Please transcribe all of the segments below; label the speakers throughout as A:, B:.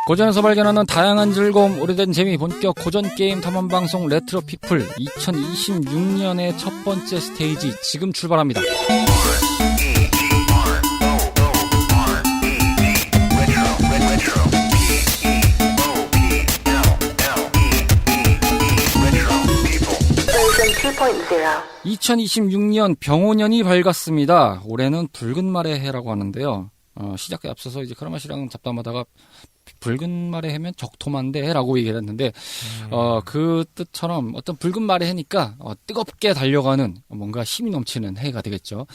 A: 고전에서 발견하는 다양한 즐거움, 오래된 재미, 본격 고전 게임 탐험 방송 레트로 피플 2026년의 첫 번째 스테이지 지금 출발합니다.
B: Version
A: 2026년 병오년이 밝았습니다. 올해는 붉은 말의 해라고 하는데요. 시작에 앞서서 이제 크라마시랑 잡담하다가 붉은 말의 해면 적토만대 해라고 얘기를 했는데 그 뜻처럼 어떤 붉은 말의 해니까 뜨겁게 달려가는 뭔가 힘이 넘치는 해가 되겠죠.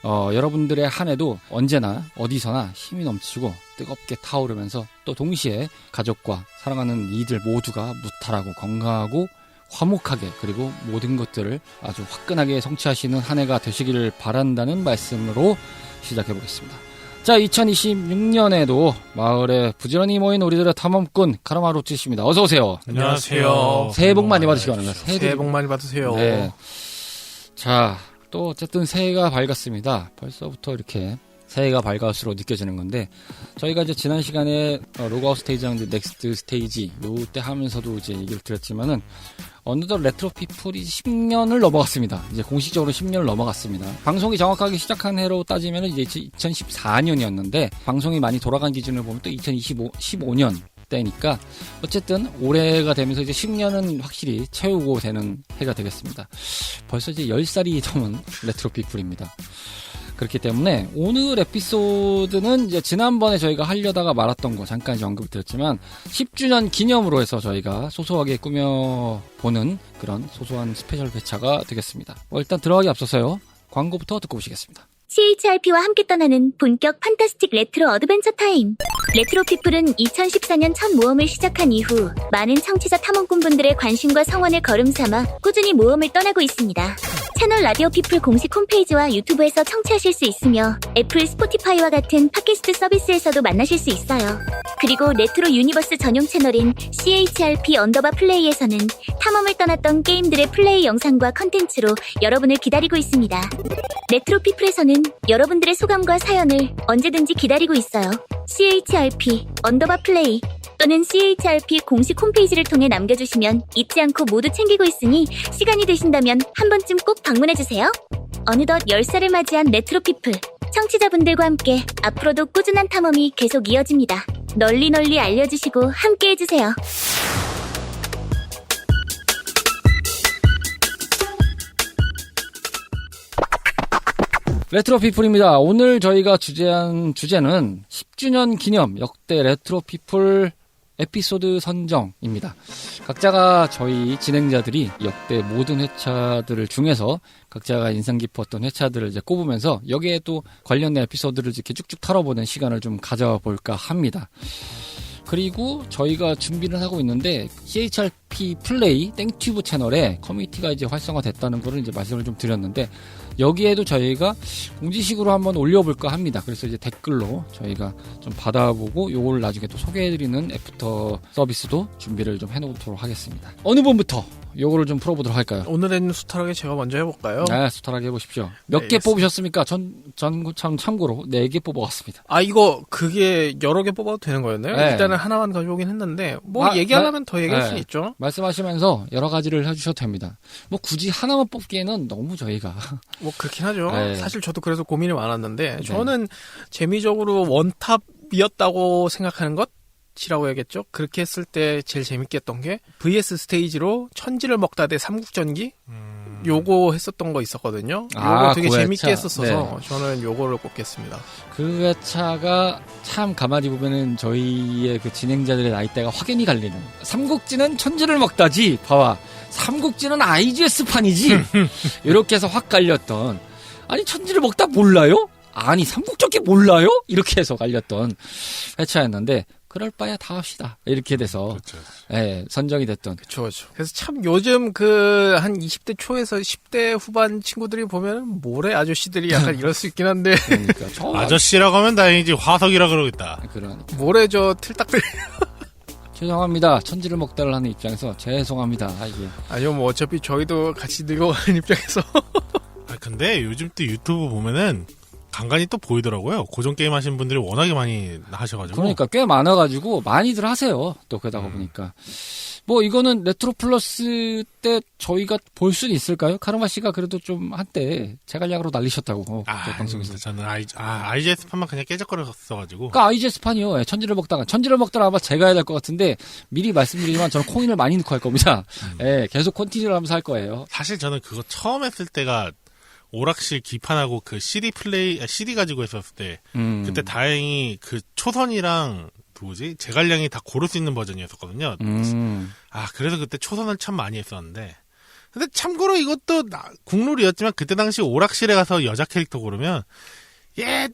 A: 여러분들의 한 해도 언제나 어디서나 힘이 넘치고 뜨겁게 타오르면서 또 동시에 가족과 사랑하는 이들 모두가 무탈하고 건강하고 화목하게 그리고 모든 것들을 아주 화끈하게 성취하시는 한 해가 되시기를 바란다는 말씀으로 시작해보겠습니다. 자, 2026년에도 마을에 부지런히 모인 우리들의 탐험꾼 카라마루치 씨입니다. 어서 오세요.
C: 안녕하세요.
A: 새해 복 많이 받으시기 바랍니다.
C: 새해 복 많이 받으세요.
A: 네. 자, 또 어쨌든 새해가 밝았습니다. 벌써부터 이렇게 새해가 밝아올수록 느껴지는 건데 저희가 이제 지난 시간에 로그아웃 스테이지랑 이제 넥스트 스테이지 요때 하면서도 이제 얘기를 드렸지만은 어느덧 레트로 피플이 10년을 넘어갔습니다. 이제 공식적으로 10년을 넘어갔습니다. 방송이 정확하게 시작한 해로 따지면 이제 2014년이었는데 방송이 많이 돌아간 기준을 보면 또 2015년 때니까 어쨌든 올해가 되면서 이제 10년은 확실히 채우고 되는 해가 되겠습니다. 벌써 이제 10살이 넘은 레트로 피플입니다. 그렇기 때문에 오늘 에피소드는 이제 지난번에 저희가 하려다가 말았던 거 잠깐 언급을 드렸지만 10주년 기념으로 해서 저희가 소소하게 꾸며보는 그런 소소한 스페셜 회차가 되겠습니다. 일단 들어가기 앞서서요. 광고부터 듣고 오시겠습니다.
D: CHRP와 함께 떠나는 본격 판타스틱 레트로 어드벤처 타임. 레트로 피플은 2014년 첫 모험을 시작한 이후 많은 청취자 탐험꾼분들의 관심과 성원을 거름삼아 꾸준히 모험을 떠나고 있습니다. 채널 라디오 피플 공식 홈페이지와 유튜브에서 청취하실 수 있으며 애플, 스포티파이와 같은 팟캐스트 서비스에서도 만나실 수 있어요. 그리고 레트로 유니버스 전용 채널인 CHRP_플레이에서는 탐험을 떠났던 게임들의 플레이 영상과 컨텐츠로 여러분을 기다리고 있습니다. 레트로 피플에서는 여러분들의 소감과 사연을 언제든지 기다리고 있어요. CHRP_플레이 또는 CHRP 공식 홈페이지를 통해 남겨주시면 잊지 않고 모두 챙기고 있으니 시간이 되신다면 한 번쯤 꼭 방문해주세요. 어느덧 10살을 맞이한 레트로 피플 청취자분들과 함께 앞으로도 꾸준한 탐험이 계속 이어집니다. 널리 널리 알려주시고 함께해주세요.
A: 레트로 피플입니다. 오늘 저희가 주제한 주제는 10주년 기념 역대 레트로 피플 에피소드 선정입니다. 각자가 저희 진행자들이 역대 모든 회차들을 중에서 각자가 인상 깊었던 회차들을 이제 꼽으면서 여기에 또 관련된 에피소드를 이렇게 쭉쭉 털어보는 시간을 좀 가져볼까 합니다. 그리고 저희가 준비를 하고 있는데 CHRP 플레이 땡튜브 채널에 커뮤니티가 이제 활성화됐다는 거를 이제 말씀을 좀 드렸는데 여기에도 저희가 공지식으로 한번 올려볼까 합니다. 그래서 이제 댓글로 저희가 좀 받아보고 요걸 나중에 또 소개해드리는 애프터 서비스도 준비를 좀 해놓도록 하겠습니다. 어느 분부터 요거를 좀 풀어보도록 할까요?
C: 오늘은 수탈하게 제가 먼저 해볼까요?
A: 네, 수탈하게 해보십시오. 몇 개 뽑으셨습니까? 전 참고로 4개 뽑아왔습니다.
C: 이거 그게 여러 개 뽑아도 되는 거였나요?
A: 네.
C: 일단은 하나만 가져오긴 했는데 얘기하려면 더 얘기할 수 있죠.
A: 말씀하시면서 여러 가지를 해주셔도 됩니다. 뭐 굳이 하나만 뽑기에는 너무 저희가
C: 그렇긴 하죠.
A: 네.
C: 사실 저도 그래서 고민이 많았는데 저는 재미적으로 원탑이었다고 생각하는 것이라고 해야겠죠. 그렇게 했을 때 제일 재밌게 했던 게 VS 스테이지로 천지를 먹다 대 삼국전기 요거 했었던 거 있었거든요. 요거 되게
A: 그
C: 재밌게
A: 회차.
C: 했었어서
A: 네.
C: 저는 요거를 꼽겠습니다.
A: 그 회차가 참 가만히 보면은 저희의 그 진행자들의 나이대가 확연히 갈리는. 삼국지는 천지를 먹다지. 봐봐. 삼국지는 IGS판이지. 이렇게 해서 확 갈렸던. 아니 천지를 먹다 몰라요? 아니 삼국전기 몰라요? 이렇게 해서 갈렸던 회차였는데 그럴 바야 다 합시다. 이렇게 돼서
E: 그렇죠.
A: 예, 선정이 됐던.
C: 그렇죠. 그래서 참 요즘 한 20대 초에서 10대 후반 친구들이 보면 모래 아저씨들이 약간 이럴 수 있긴 한데
A: 그러니까
E: 아저씨라고 하면 다행이지 화석이라 그러겠다.
A: 그런.
C: 모래 틀딱들
A: 죄송합니다. 천지를 먹다를 하는 입장에서 죄송합니다. 이게.
C: 아니요, 뭐 어차피 저희도 같이 늙어가는 입장에서
E: 근데 요즘 또 유튜브 보면은 간간히 또 보이더라고요. 고전 게임 하시는 분들이 워낙에 많이 하셔가지고.
A: 그러니까 꽤 많아가지고 많이들 하세요. 또 그러다가 보니까. 뭐 이거는 레트로 플러스 때 저희가 볼 수는 있을까요? 카르마 씨가 그래도 좀 한때 제갈량으로 날리셨다고 방송에서.
E: 저는 IGS판만 그냥 깨작거렸어가지고.
A: 그러니까 IGS판이요. 예, 천지를 먹다가 아마 제가 해야 될 것 같은데 미리 말씀드리지만 저는 코인을 많이 넣고 할 겁니다. 예, 계속 컨티뉴를 하면서 할 거예요.
E: 사실 저는 그거 처음 했을 때가 오락실 기판하고 그 CD 가지고 했었을 때 그때 다행히 그 초선이랑 뭐지? 제갈량이 다 고를 수 있는 버전이었었거든요. 그래서 그때 초선을 참 많이 했었는데. 근데 참고로 이것도 국룰이었지만 그때 당시 오락실에 가서 여자 캐릭터 고르면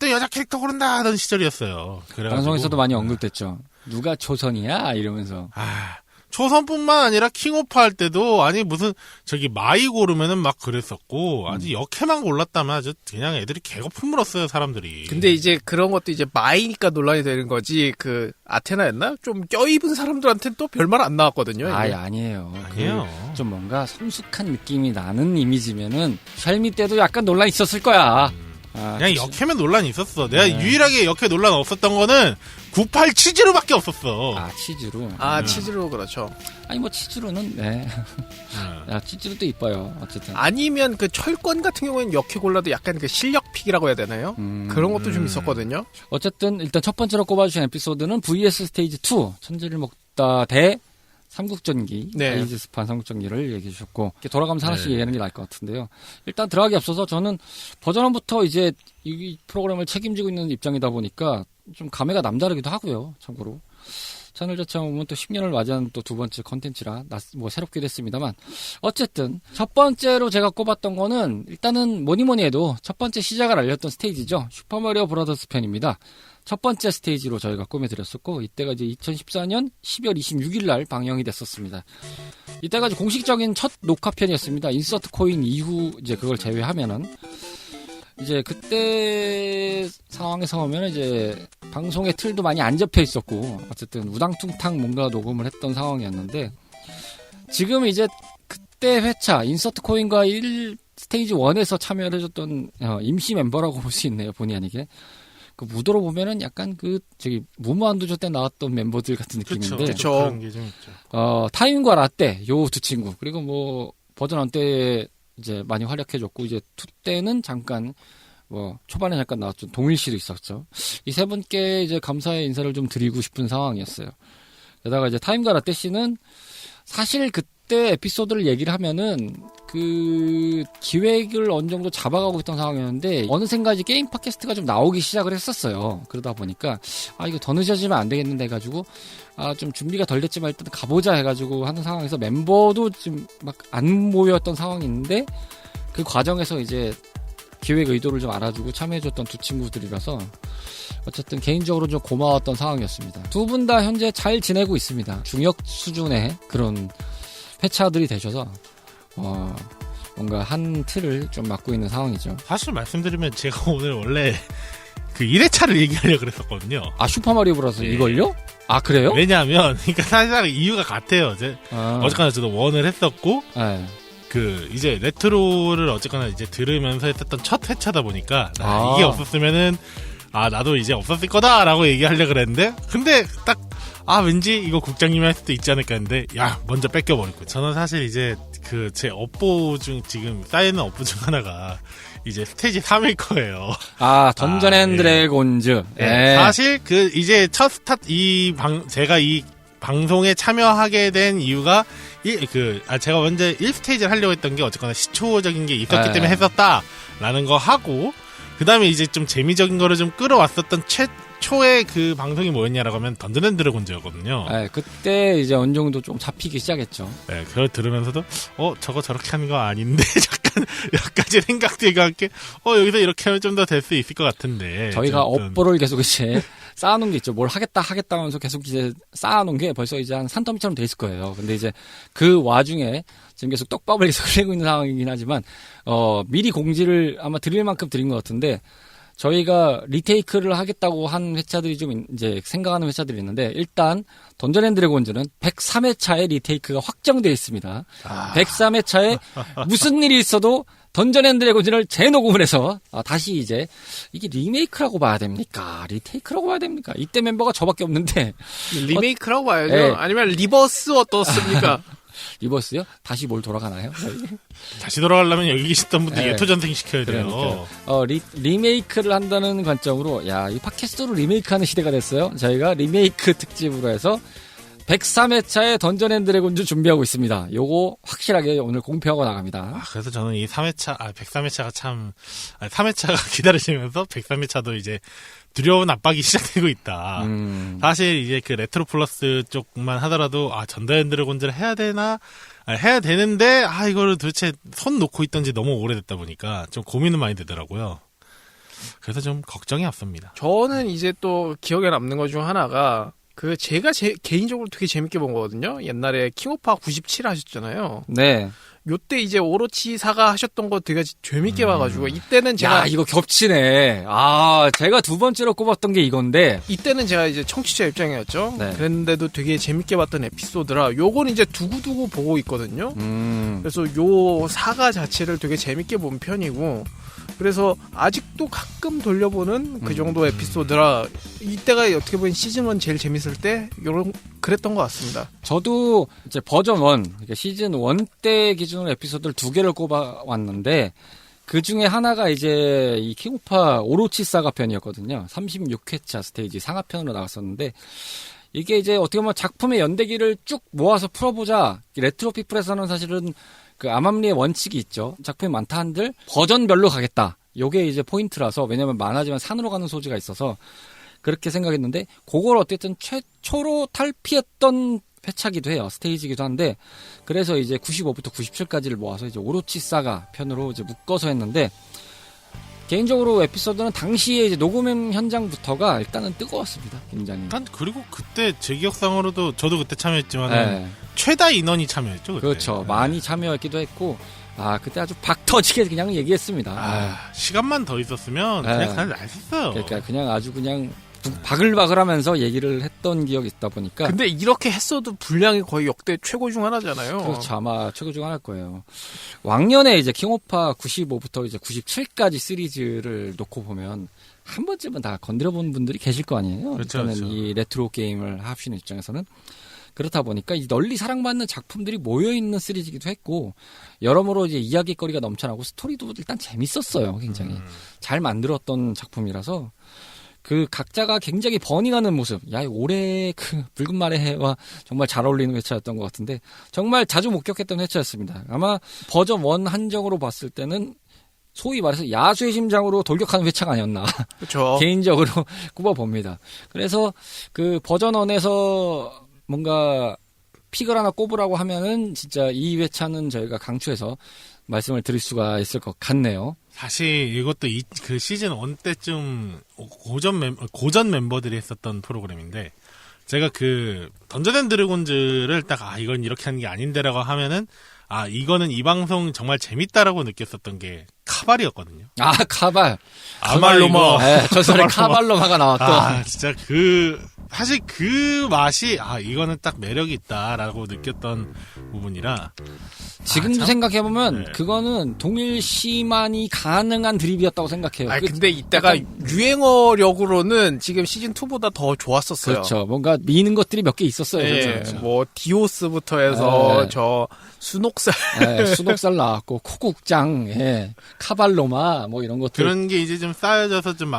E: 또 여자 캐릭터 고른다 하던 시절이었어요. 그래가지고,
A: 방송에서도 많이 언급됐죠. 누가 초선이야? 이러면서.
E: 초선뿐만 아니라 킹오프 할 때도 무슨 마이 고르면은 막 그랬었고 아주 역해만 골랐다면 아주 그냥 애들이 개거품 물었어요 사람들이.
C: 근데 이제 그런 것도 이제 마이니까 논란이 되는 거지. 그 아테나였나? 좀 껴입은 사람들한테는 또 별말 안 나왔거든요. 이게.
A: 아니에요.
E: 아니에요.
A: 좀 뭔가 성숙한 느낌이 나는 이미지면은 샬미 때도 약간 논란이 있었을 거야.
E: 그냥 역해면 논란이 있었어. 내가 유일하게 역해 논란 없었던 거는 98 치즈로밖에 없었어.
A: 치즈로.
C: 치즈로 그렇죠.
A: 뭐 치즈로는 치즈로도 이뻐요. 어쨌든.
C: 아니면 그 철권 같은 경우에는 역해 골라도 약간 그 실력픽이라고 해야 되나요? 그런 것도 좀 있었거든요.
A: 어쨌든 일단 첫 번째로 꼽아주신 에피소드는 VS 스테이지 2 천지를 먹다 대 삼국전기, 아이지스판 삼국전기를 얘기해 주셨고, 이렇게 돌아가면서 하나씩 얘기하는 게 나을 것 같은데요. 일단 들어가기 앞서서 저는 버전1부터 이제 이 프로그램을 책임지고 있는 입장이다 보니까 좀 감회가 남다르기도 하고요, 참고로. 채널 자체에 보면 또 10년을 맞이한 또 두 번째 컨텐츠라, 새롭기도 했습니다만. 어쨌든, 첫 번째로 제가 꼽았던 거는, 일단은 뭐니 해도 첫 번째 시작을 알렸던 스테이지죠. 슈퍼마리오 브라더스 편입니다. 첫 번째 스테이지로 저희가 꾸며드렸었고, 이때가 이제 2014년 12월 26일 날 방영이 됐었습니다. 이때가 이제 공식적인 첫 녹화편이었습니다. 인서트 코인 이후 이제 그걸 제외하면은, 이제 그때 상황에서 보면 이제 방송의 틀도 많이 안 잡혀 있었고, 어쨌든 우당퉁탕 뭔가 녹음을 했던 상황이었는데, 지금 이제 그때 회차, 인서트 코인과 1 스테이지 1에서 참여를 해줬던 임시 멤버라고 볼 수 있네요, 본의 아니게. 그 무도로 보면은 약간 무무한도조 때 나왔던 멤버들 같은 느낌인데.
C: 그쵸.
E: 그런 게 좀 있죠.
A: 타임과 라떼, 요 두 친구. 그리고 뭐, 버전 1 때 이제 많이 활약해줬고, 이제 2 때는 잠깐, 초반에 잠깐 나왔죠. 동일 씨도 있었죠. 이 세 분께 이제 감사의 인사를 좀 드리고 싶은 상황이었어요. 게다가 이제 타임과 라떼 씨는 사실 그때 에피소드를 얘기를 하면은 그 기획을 어느 정도 잡아가고 있던 상황이었는데 어느샌가 이제 게임 팟캐스트가 좀 나오기 시작을 했었어요. 그러다 보니까 이거 더 늦어지면 안 되겠는데 해가지고 좀 준비가 덜 됐지만 일단 가보자 해가지고 하는 상황에서 멤버도 좀 막 안 모였던 상황인데 그 과정에서 이제 기획 의도를 좀 알아주고 참여해줬던 두 친구들이라서 어쨌든 개인적으로 좀 고마웠던 상황이었습니다. 두 분 다 현재 잘 지내고 있습니다. 중역 수준의 그런 회차들이 되셔서 뭔가 한 틀을 좀 맡고 있는 상황이죠.
E: 사실 말씀드리면 제가 오늘 원래 그 1회차를 얘기하려고 그랬었거든요.
A: 슈퍼마리오 브라더스 이걸요? 그래요?
E: 왜냐하면 그러니까 사실 이유가 같아요. 어쨌거나 저도 1을 했었고 이제 레트로를 어쨌거나 이제 들으면서 했었던 첫 회차다 보니까 이게 없었으면은 나도 이제 없었을 거다라고 얘기하려고 그랬는데 근데 딱 왠지 이거 국장님이 할 수도 있지 않을까 했는데 먼저 뺏겨버렸고 저는 사실 이제 제 업보 중 지금 쌓여있는 업보 중 하나가 이제 스테이지 3일 거예요.
A: 던전 앤 드래곤즈.
E: 사실 이제 첫 제가 이 방송에 참여하게 된 이유가 제가 먼저 1스테이지를 하려고 했던 게 어쨌거나 시초적인 게 있었기 때문에 했었다라는 거 하고 그 다음에 이제 좀 재미적인 거를 좀 끌어왔었던 최초의 그 방송이 뭐였냐라고 하면 던전 앤 드래곤즈였거든요.
A: 그때 이제 어느 정도 좀 잡히기 시작했죠.
E: 그걸 들으면서도 저거 저렇게 하는 거 아닌데 약간 몇 가지 생각들과 함께 여기서 이렇게 하면 좀 더 될 수 있을 것 같은데
A: 저희가 업보를 계속 이제 쌓아놓은 게 있죠. 뭘 하겠다 하면서 계속 이제 쌓아놓은 게 벌써 이제 한 산더미처럼 돼 있을 거예요. 근데 이제 그 와중에 지금 계속 떡밥을 계속 흘리고 있는 상황이긴 하지만 미리 공지를 아마 드릴 만큼 드린 것 같은데 저희가 리테이크를 하겠다고 한 회차들이 좀 이제 생각하는 회차들이 있는데 일단 던전 앤 드래곤즈는 103회차에 리테이크가 확정되어 있습니다. 103회차에 무슨 일이 있어도 던전 앤 드래곤즈를 재녹음을 해서 다시 이제 이게 리메이크라고 봐야 됩니까? 리테이크라고 봐야 됩니까? 이때 멤버가 저밖에 없는데
C: 리메이크라고 봐야죠.
A: 네.
C: 아니면 리버스 어떻습니까?
A: 리버스요? 다시 뭘 돌아가나요?
E: 다시 돌아가려면 여기 계셨던 분들
A: 네.
E: 예토전생 시켜야 돼요.
A: 리메이크를 한다는 관점으로 이 팟캐스트로 리메이크하는 시대가 됐어요. 저희가 리메이크 특집으로 해서 103회차의 던전 앤 드래곤즈 준비하고 있습니다. 요거 확실하게 오늘 공표하고 나갑니다.
E: 그래서 저는 이 103회차가 참, 3회차가 기다리시면서 103회차도 이제 두려운 압박이 시작되고 있다. 사실 이제 그 레트로 플러스 쪽만 하더라도, 던전 앤 드래곤즈를 해야 되나? 해야 되는데, 이거를 도대체 손 놓고 있던지 너무 오래됐다 보니까 좀 고민은 많이 되더라고요. 그래서 좀 걱정이 앞섭니다.
C: 저는 이제 또 기억에 남는 것 중 하나가 제가 개인적으로 되게 재밌게 본 거거든요. 옛날에 킹오파 97 하셨잖아요.
A: 네.
C: 요때 이제 오로치사가 하셨던 거 되게 재밌게 봐가지고 이때는 제가
A: 이거 겹치네. 제가 두 번째로 꼽았던 게 이건데
C: 이때는 제가 이제 청취자 입장이었죠.
A: 네.
C: 그랬는데도 되게 재밌게 봤던 에피소드라 요건 이제 두고두고 보고 있거든요. 그래서 요 사가 자체를 되게 재밌게 본 편이고 그래서 아직도 가끔 돌려보는 그 정도 에피소드라 이때가 어떻게 보면 시즌 1 제일 재밌을 때 그랬던 것 같습니다.
A: 저도 이제 버전 1, 그러니까 시즌 1 때 기준으로 에피소드를 2개를 꼽아왔는데 그 중에 하나가 이제 이 킹오파 오로치 사가 편이었거든요. 36회차 스테이지 상하편으로 나왔었는데 이게 이제 어떻게 보면 작품의 연대기를 쭉 모아서 풀어보자. 레트로 피플에서는 사실은 그 암암리의 원칙이 있죠. 작품이 많다 한들 버전별로 가겠다. 요게 이제 포인트라서 왜냐면 만화지만 산으로 가는 소지가 있어서 그렇게 생각했는데 그걸 어쨌든 최초로 탈피했던 회차기도 해요. 스테이지기도 한데 그래서 이제 95부터 97까지를 모아서 이제 오로치 사가 편으로 이제 묶어서 했는데 개인적으로 에피소드는 당시에 이제 녹음 현장부터가 일단은 뜨거웠습니다. 굉장히.
E: 그리고 그때 제 기억상으로도 저도 그때 참여했지만
A: 네.
E: 최다 인원이 참여했죠. 그때.
A: 그렇죠. 많이 참여했기도 했고 그때 아주 박 터지게 그냥 얘기했습니다.
E: 시간만 더 있었으면 그냥 날 수 있어요.
A: 그러니까 그냥 아주 그냥 바글바글하면서 얘기를 했던 기억이 있다 보니까.
C: 근데 이렇게 했어도 분량이 거의 역대 최고 중 하나잖아요.
A: 그렇죠. 아마 최고 중 하나일 거예요. 왕년에 이제 킹오파 95부터 이제 97까지 시리즈를 놓고 보면 한 번쯤은 다 건드려본 분들이 계실 거 아니에요.
E: 그렇죠,
A: 그렇죠. 이 레트로 게임을 하시는 입장에서는. 그렇다 보니까 이 널리 사랑받는 작품들이 모여있는 시리즈이기도 했고 여러모로 이제 이야기거리가 넘쳐나고 스토리도 일단 재밌었어요. 굉장히 잘 만들었던 작품이라서 그 각자가 굉장히 버닝하는 모습. 올해 그 붉은 말의 해와 정말 잘 어울리는 회차였던 것 같은데 정말 자주 목격했던 회차였습니다. 아마 버전 1 한정으로 봤을 때는 소위 말해서 야수의 심장으로 돌격하는 회차가 아니었나.
C: 그렇죠.
A: 개인적으로 꼽아봅니다. 그래서 그 버전 1에서 뭔가 픽을 하나 꼽으라고 하면은 진짜 이 회차는 저희가 강추해서 말씀을 드릴 수가 있을 것 같네요.
E: 사실 이것도 그 시즌 1 때쯤 고전 멤버들이 했었던 프로그램인데 제가 그 던전 앤 드래곤즈를 딱 이건 이렇게 하는 게 아닌데라고 하면은 이거는 이 방송 정말 재밌다라고 느꼈었던 게 카발이었거든요.
A: 카발.
E: 아말로마.
A: 네, 저 소리 카발로마가 나왔던.
E: 진짜 사실 그 맛이 이거는 딱 매력이 있다라고 느꼈던 부분이라
A: 지금도 생각해보면
E: 네.
A: 그거는 동일시만이 가능한 드립이었다고 생각해요.
C: 근데 이때가 유행어력으로는 지금 시즌2보다 더 좋았었어요.
A: 그렇죠. 뭔가 미는 것들이 몇 개 있었어요.
C: 네,
A: 그렇죠.
C: 뭐 디오스부터 해서 저 순옥살.
A: 순옥살 나왔고 코국장, 카발로마 뭐 이런 것들.
E: 그런 게 이제 좀 쌓여져서 좀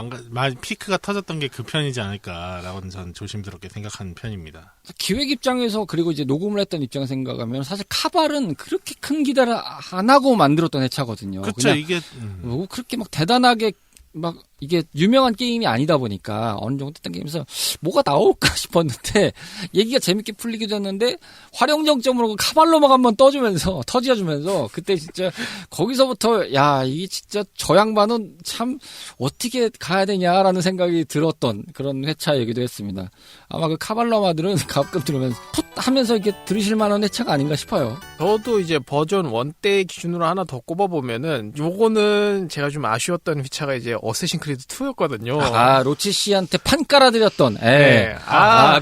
E: 피크가 터졌던 게 그 편이지 않을까라고 전 조심스럽게 생각하는 편입니다.
A: 기획 입장에서 그리고 이제 녹음을 했던 입장에서 생각하면 사실 카발은 그렇게 큰 기대를 안 하고 만들었던 회차거든요.
E: 그렇죠. 이게
A: 뭐 그렇게 막 대단하게 막 이게 유명한 게임이 아니다 보니까 어느 정도 했던 게임에서 뭐가 나올까 싶었는데 얘기가 재밌게 풀리기도 했는데 활용정점으로 카발로막 한번 터지어주면서 그때 진짜 거기서부터 이게 진짜 저 양반은 참 어떻게 가야 되냐라는 생각이 들었던 그런 회차이기도 했습니다. 아마 그 카발로마들은 가끔 들으면 풋 하면서 이렇게 들으실 만한 회차가 아닌가 싶어요.
C: 저도 이제 버전 1 때 기준으로 하나 더 꼽아보면은 요거는 제가 좀 아쉬웠던 회차가 이제 어쌔신 크리드 2였거든요.
A: 로치 씨한테 판 깔아드렸던,
C: 네.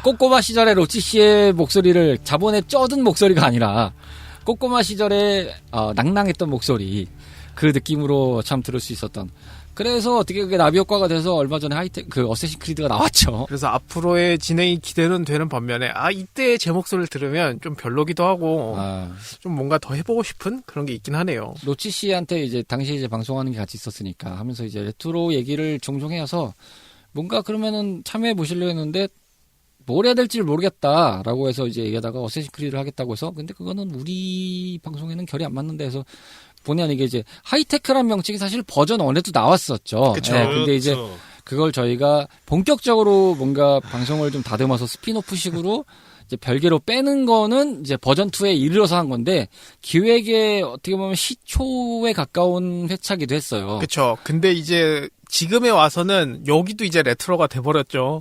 A: 꼬꼬마 시절에 로치 씨의 목소리를 자본에 쪄든 목소리가 아니라, 꼬꼬마 시절에, 낭낭했던 목소리. 그 느낌으로 참 들을 수 있었던. 그래서 어떻게 그게 나비 효과가 돼서 얼마 전에 어쌔신 크리드가 나왔죠.
C: 그래서 앞으로의 진행이 기대는 되는 반면에 이때 제 목소리를 들으면 좀 별로기도 하고 좀 뭔가 더 해보고 싶은 그런 게 있긴 하네요.
A: 로치 씨한테 이제 당시에 이제 방송하는 게 같이 있었으니까 하면서 이제 레트로 얘기를 종종 해서 뭔가 그러면은 참여해 보시려고 했는데 뭘 해야 될지 모르겠다라고 해서 이제 얘기하다가 어쌔신 크리드를 하겠다고 해서 근데 그거는 우리 방송에는 결이 안 맞는데 해서 본의 아니게 이제 하이테크란 명칭이 사실 버전 1에도 나왔었죠.
C: 그쵸.
A: 네, 근데 이제 그걸 저희가 본격적으로 뭔가 방송을 좀 다듬어서 스피노프식으로 이제 별개로 빼는 거는 이제 버전 2에 이르러서 한 건데 기획에 어떻게 보면 시초에 가까운 회차기도 했어요.
C: 그렇죠. 근데 이제 지금에 와서는 여기도 이제 레트로가 돼버렸죠.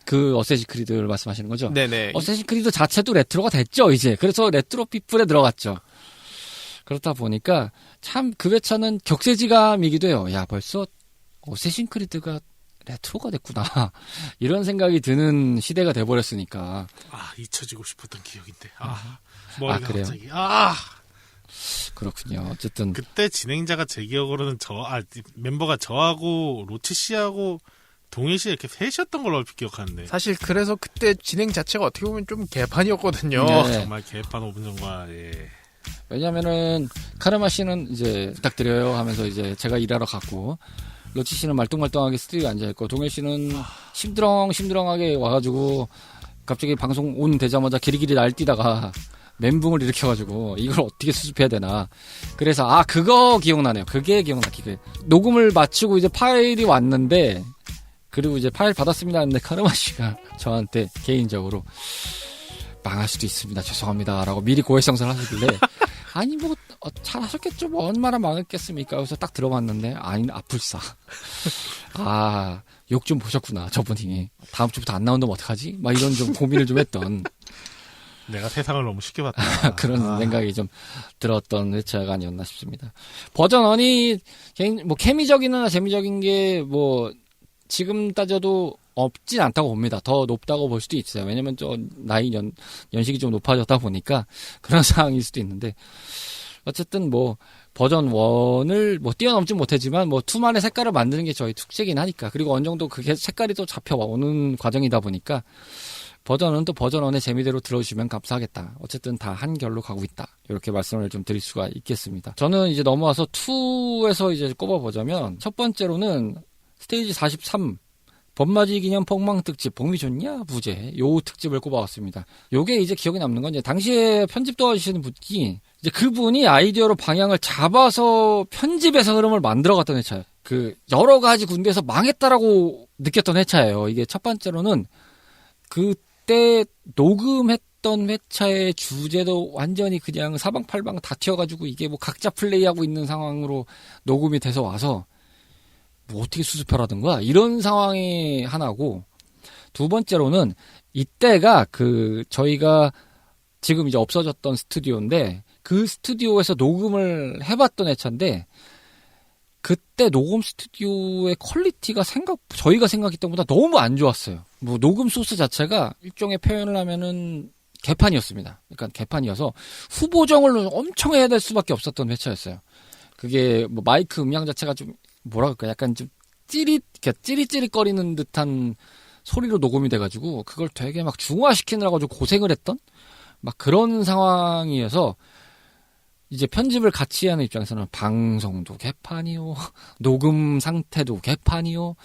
A: 그 어쌔신 크리드를 말씀하시는 거죠?
C: 네네.
A: 어쌔신 크리드 자체도 레트로가 됐죠, 이제. 그래서 레트로 피플에 들어갔죠. 그렇다 보니까 참 그 회차는 격세지감이기도 해요. 야, 벌써 어쌔신 크리드가 레트로가 됐구나. 이런 생각이 드는 시대가 돼버렸으니까.
E: 잊혀지고 싶었던 기억인데. 머리가
A: 그래요?
E: 갑자기.
A: 그렇군요. 어쨌든.
E: 그때 진행자가 제 기억으로는 멤버가 저하고 로치 씨하고 동일 씨에 이렇게 셋이었던 걸로 얼핏 기억하는데.
C: 사실 그래서 그때 진행 자체가 어떻게 보면 좀 개판이었거든요.
A: 네.
E: 정말 개판 5분 전과,
A: 왜냐면은, 카르마 씨는 이제 부탁드려요 하면서 이제 제가 일하러 갔고, 로치 씨는 말똥말똥하게 스튜디오에 앉아있고, 동일 씨는 심드렁하게 와가지고, 갑자기 방송 온 되자마자 기리기리 날뛰다가, 멘붕을 일으켜가지고, 이걸 어떻게 수습해야 되나. 그래서, 그거 기억나네요. 그게 기억나, 녹음을 마치고 이제 파일이 왔는데, 그리고 이제 파일 받았습니다 했는데, 카르마 씨가 저한테 개인적으로, 망할 수도 있습니다. 죄송합니다. 라고 미리 고해성사를 하시길래 아니 뭐 잘하셨겠죠. 뭐 얼마나 망했겠습니까. 그래서 딱 들어봤는데 아플싸. 욕 좀 보셨구나. 저분이. 다음 주부터 안 나온다면 어떡하지? 막 이런 좀 고민을 좀 했던.
E: 내가 세상을 너무 쉽게 봤다.
A: 그런 생각이 좀 들었던 회차가 아니었나 싶습니다. 버전 1이 뭐 케미적이나 재미적인 게 뭐 지금 따져도 없진 않다고 봅니다. 더 높다고 볼 수도 있어요. 왜냐면 연식이 좀 높아졌다 보니까 그런 상황일 수도 있는데 어쨌든 뭐 버전 1을 뭐 뛰어넘지 못했지만 뭐 2만의 색깔을 만드는 게 저희 특색이긴 하니까 그리고 어느 정도 그게 색깔이 또 잡혀오는 과정이다 보니까 버전은 또 버전 1의 재미대로 들어주시면 감사하겠다. 어쨌든 다 한결로 가고 있다. 이렇게 말씀을 좀 드릴 수가 있겠습니다. 저는 이제 넘어와서 2에서 이제 꼽아보자면 첫 번째로는 스테이지 43 범맞이 기념 폭망 특집 봄이 좋냐 부제 요 특집을 꼽아왔습니다. 요게 이제 기억에 남는 건 이제 당시에 편집 도와주시는 분이 이제 그분이 아이디어로 방향을 잡아서 편집에서 흐름을 만들어갔던 회차예요. 그 여러 가지 군데에서 망했다라고 느꼈던 회차예요. 이게 첫 번째로는 그때 녹음했던 회차의 주제도 완전히 그냥 사방팔방 다 튀어가지고 이게 뭐 각자 플레이하고 있는 상황으로 녹음이 돼서 와서 뭐 어떻게 수습하라든가 이런 상황이 하나고 두 번째로는 이때가 저희가 지금 이제 없어졌던 스튜디오인데 그 스튜디오에서 녹음을 해봤던 회차인데 그때 녹음 스튜디오의 퀄리티가 저희가 생각했던 것보다 너무 안 좋았어요. 뭐 녹음 소스 자체가 일종의 표현을 하면은 개판이었습니다. 그러니까 개판이어서 후보정을 엄청 해야 될 수밖에 없었던 회차였어요. 그게 뭐 마이크 음량 자체가 좀 뭐라 그럴까 약간 좀 찌릿찌릿거리는 듯한 소리로 녹음이 돼가지고 그걸 되게 막 중화시키느라고 좀 고생을 했던 막 그런 상황이어서 이제 편집을 같이 하는 입장에서는 방송도 개판이요 녹음 상태도 개판이요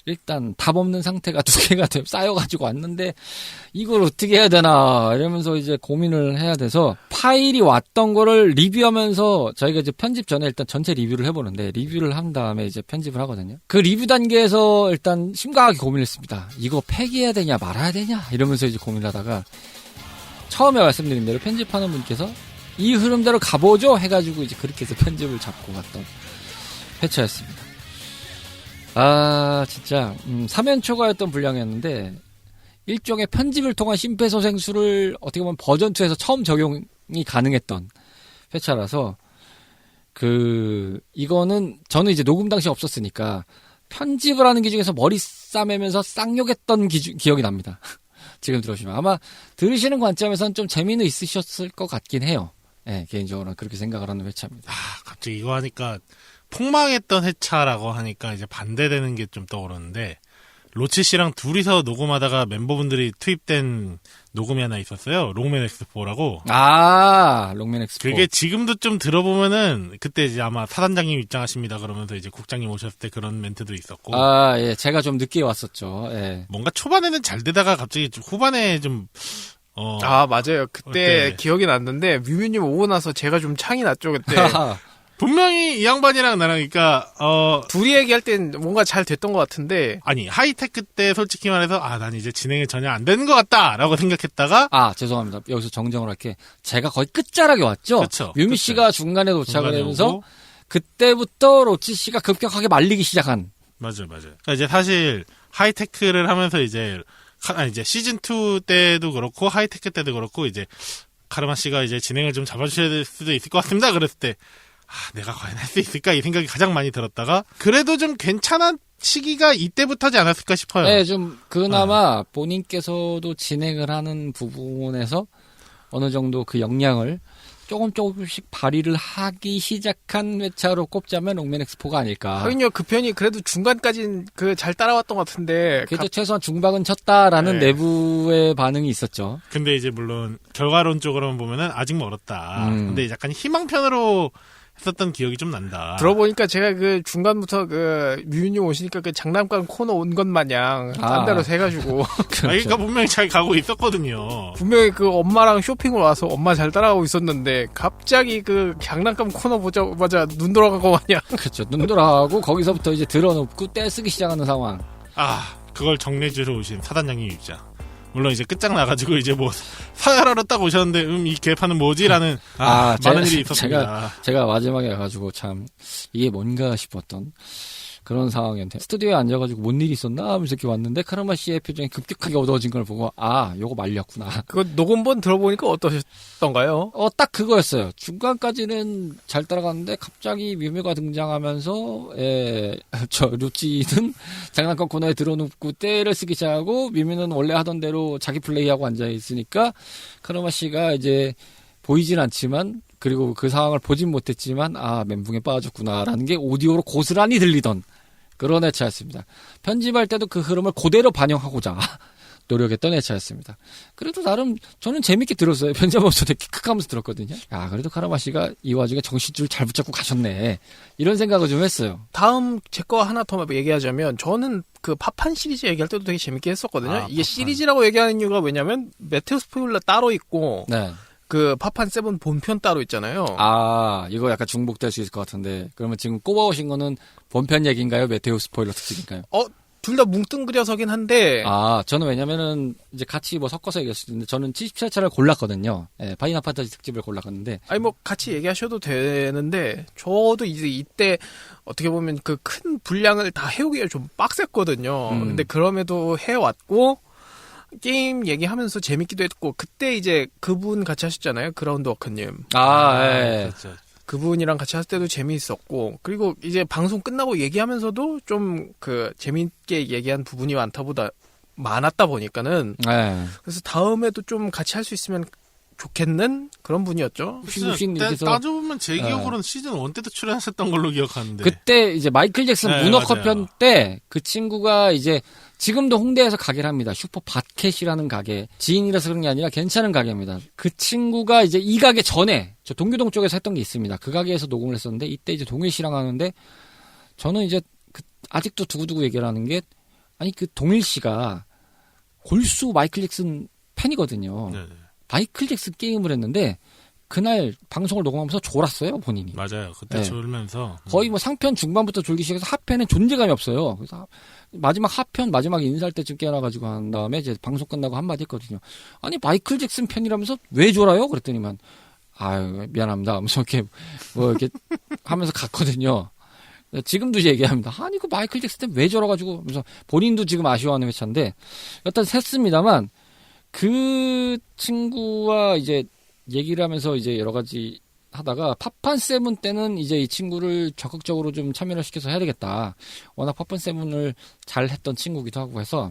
A: 일단 답 없는 상태가 2개가 쌓여가지고 왔는데 이걸 어떻게 해야 되나 이러면서 이제 고민을 해야 돼서 파일이 왔던 거를 리뷰하면서 저희가 이제 편집 전에 일단 전체 리뷰를 해보는데 리뷰를 한 다음에 이제 편집을 하거든요. 그 리뷰 단계에서 일단 심각하게 고민을 했습니다. 이거 폐기해야 되냐 말아야 되냐 이러면서 이제 고민을 하다가 처음에 말씀드린 대로 편집하는 분께서 이 흐름대로 가보죠 해가지고 이제 그렇게 해서 편집을 잡고 갔던 회차였습니다. 진짜 3연 초과였던 분량이었는데 일종의 편집을 통한 심폐소생술을 어떻게 보면 버전 2에서 처음 적용이 가능했던 회차라서 이거는 저는 이제 녹음 당시 없었으니까 편집을 하는 기준에서 머리 싸매면서 쌍욕했던 기억이 납니다. 지금 들으시면 아마 들으시는 관점에서는 좀 재미는 있으셨을 것 같긴 해요. 네, 개인적으로는 그렇게 생각을 하는 회차입니다.
E: 갑자기 이거 하니까 폭망했던 회차라고 하니까 이제 반대되는 게 좀 떠오르는데 로치 씨랑 둘이서 녹음하다가 멤버분들이 투입된 녹음이 하나 있었어요. 롱맨 엑스포라고.
A: 롱맨 엑스포.
E: 그게 지금도 좀 들어보면은 그때 이제 아마 사단장님 입장하십니다 그러면서 이제 국장님 오셨을 때 그런 멘트도 있었고.
A: 예, 제가 좀 늦게 왔었죠. 예.
E: 뭔가 초반에는 잘 되다가 갑자기 좀 후반에 좀
C: 맞아요. 그때 기억이 났는데 뮤뮤님 오고 나서 제가 좀 창이 났죠 그때.
E: 분명히 이 양반이랑 나랑 그러니까
C: 둘이 얘기할 땐 뭔가 잘 됐던 것 같은데
E: 아니 하이테크 때 솔직히 말해서 난 이제 진행이 전혀 안 되는 것 같다라고 생각했다가
A: 죄송합니다. 여기서 정정을 할게. 제가 거의 끝자락에 왔죠.
E: 그쵸,
A: 뮤미 씨가 중간에 도착을 하면서 그때부터 로치 씨가 급격하게 말리기 시작한.
E: 맞아요. 그러니까 이제 사실 하이테크를 하면서 이제 시즌 2 때도 그렇고 하이테크 때도 그렇고 이제 카르마 씨가 이제 진행을 좀 잡아주셔야 될 수도 있을 것 같습니다. 그랬을 때 내가 과연 할 수 있을까 이 생각이 가장 많이 들었다가 그래도 좀 괜찮은 시기가 이때부터지 않았을까 싶어요.
A: 네, 좀 그나마 본인께서도 진행을 하는 부분에서 어느 정도 그 역량을 조금씩 발휘를 하기 시작한 회차로 꼽자면 롱맨 엑스포가 아닐까.
C: 하긴요, 그 편이 그래도 중간까지는 잘 따라왔던 것 같은데.
A: 그래도 최소한 중박은 쳤다라는 내부의 반응이 있었죠.
E: 근데 이제 물론 결과론적으로만 보면은 아직 멀었다. 근데 약간 희망편으로 했었던 기억이 좀 난다.
C: 들어보니까 제가 그 중간부터 뮤윤님 오시니까 그 장난감 코너 온 것 마냥 딴 데로 새가지고.
E: 그러니까 분명히 잘 가고 있었거든요.
C: 분명히 그 엄마랑 쇼핑을 와서 엄마 잘 따라가고 있었는데 갑자기 그 장난감 코너 보자마자 눈 돌아가고 마냥.
A: 그렇죠. 눈 돌아가고 거기서부터 이제 들어놓고 떼쓰기 시작하는 상황.
E: 그걸 정리해주러 오신 사단장님 입장. 물론 이제 끝장나가지고 이제 뭐 사열하러 딱 오셨는데 이 개판은 뭐지라는 많은 일이 있었습니다.
A: 제가 마지막에 가가지고 참 이게 뭔가 싶었던 그런 상황이었는데 스튜디오에 앉아가지고 뭔 일이 있었나 하면서 이렇게 왔는데 카르마 씨의 표정이 급격하게 어두워진 걸 보고 요거 말렸구나.
C: 그거 녹음본 들어보니까 어떠셨던가요?
A: 딱 그거였어요. 중간까지는 잘 따라갔는데 갑자기 뮤뮤가 등장하면서 루치는 장난감 코너에 들어눕고 떼를 쓰기 시작하고 뮤뮤는 원래 하던 대로 자기 플레이하고 앉아있으니까 카르마 씨가 이제 보이진 않지만 그리고 그 상황을 보진 못했지만 멘붕에 빠졌구나라는 게 오디오로 고스란히 들리던 그런 회차였습니다. 편집할 때도 그 흐름을 그대로 반영하고자 노력했던 회차였습니다. 그래도 나름 저는 재밌게 들었어요. 편집하면서 되게 킥하면서 들었거든요. 그래도 카르마 씨가 이 와중에 정신줄 잘 붙잡고 가셨네. 이런 생각을 좀 했어요.
C: 다음 제 거 하나 더 얘기하자면 저는 그 파판 시리즈 얘기할 때도 되게 재밌게 했었거든요. 이게 파판. 시리즈라고 얘기하는 이유가 왜냐면 메테오 스포일러 따로 있고 그 파판 7 본편 따로 있잖아요.
A: 이거 약간 중복될 수 있을 것 같은데 그러면 지금 꼽아오신 거는 본편 얘기인가요? 메테오 스포일러 특집인가요?
C: 둘 다 뭉뚱그려서긴 한데.
A: 저는 왜냐면은 이제 같이 섞어서 얘기할 수 있는데 저는 77차를 골랐거든요. 파이널 판타지 특집을 골랐는데.
C: 같이 얘기하셔도 되는데 저도 이때 어떻게 보면 그 큰 분량을 다 해오기가 좀 빡셌거든요. 근데 그럼에도 해왔고. 게임 얘기하면서 재밌기도 했고 그때 이제 그분 같이 하셨잖아요. 그라운드 워커님.
E: 그렇죠.
C: 그분이랑 같이 할 때도 재미있었고 그리고 이제 방송 끝나고 얘기하면서도 좀 재미있게 얘기한 부분이 많았다 보니까는 그래서 다음에도 좀 같이 할 수 있으면 좋겠는 그런 분이었죠.
E: 따져보면 제 기억으로는 시즌 1 때도 출연하셨던 걸로 기억하는데
A: 그때 이제 마이클 잭슨 문어커 편 때 그 친구가 이제 지금도 홍대에서 가게를 합니다. 슈퍼 밭캣이라는 가게. 지인이라서 그런 게 아니라 괜찮은 가게입니다. 그 친구가 이제 이 가게 전에 저 동교동 쪽에서 했던 게 있습니다. 그 가게에서 녹음을 했었는데 이때 이제 동일 씨랑 하는데 저는 이제 아직도 두고두고 얘기를 하는 게 그 동일 씨가 골수 마이클 잭슨 팬이거든요. 마이클 잭슨 게임을 했는데 그날 방송을 녹음하면서 졸았어요, 본인이.
E: 맞아요. 그때 졸면서.
A: 거의 상편 중반부터 졸기 시작해서 하편엔 존재감이 없어요. 그래서 마지막 인사할 때쯤 깨어나가지고 한 다음에 이제 방송 끝나고 한마디 했거든요. 마이클 잭슨 팬이라면서 왜 졸아요? 그랬더니만, 미안합니다. 하면서 이렇게 하면서 갔거든요. 지금도 얘기합니다. 그 마이클 잭슨 때 왜 졸아가지고, 하면서 본인도 지금 아쉬워하는 회차인데, 여튼 샜습니다만, 그 친구와 이제 얘기를 하면서 이제 여러 가지 하다가 파판 7 때는 이제 이 친구를 적극적으로 좀 참여를 시켜서 해야 되겠다. 워낙 파판 7을 잘 했던 친구기도 하고 해서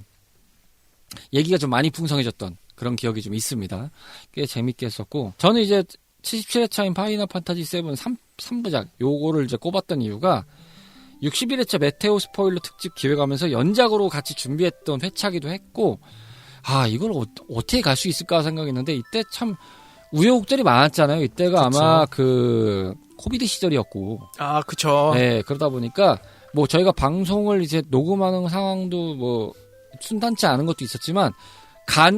A: 얘기가 좀 많이 풍성해졌던 그런 기억이 좀 있습니다. 꽤 재밌게 했었고 저는 이제 77회차인 파이널 판타지 7 3부작 요거를 이제 꼽았던 이유가 61회차 메테오 스포일러 특집 기획하면서 연작으로 같이 준비했던 회차기도 했고, 이걸 어떻게 갈 수 있을까 생각했는데, 이때 참 우여곡절이 많았잖아요. 이때가 그쵸. 아마 코비드 시절이었고.
C: 그쵸.
A: 네, 그러다 보니까 저희가 방송을 이제 녹음하는 상황도 순탄치 않은 것도 있었지만,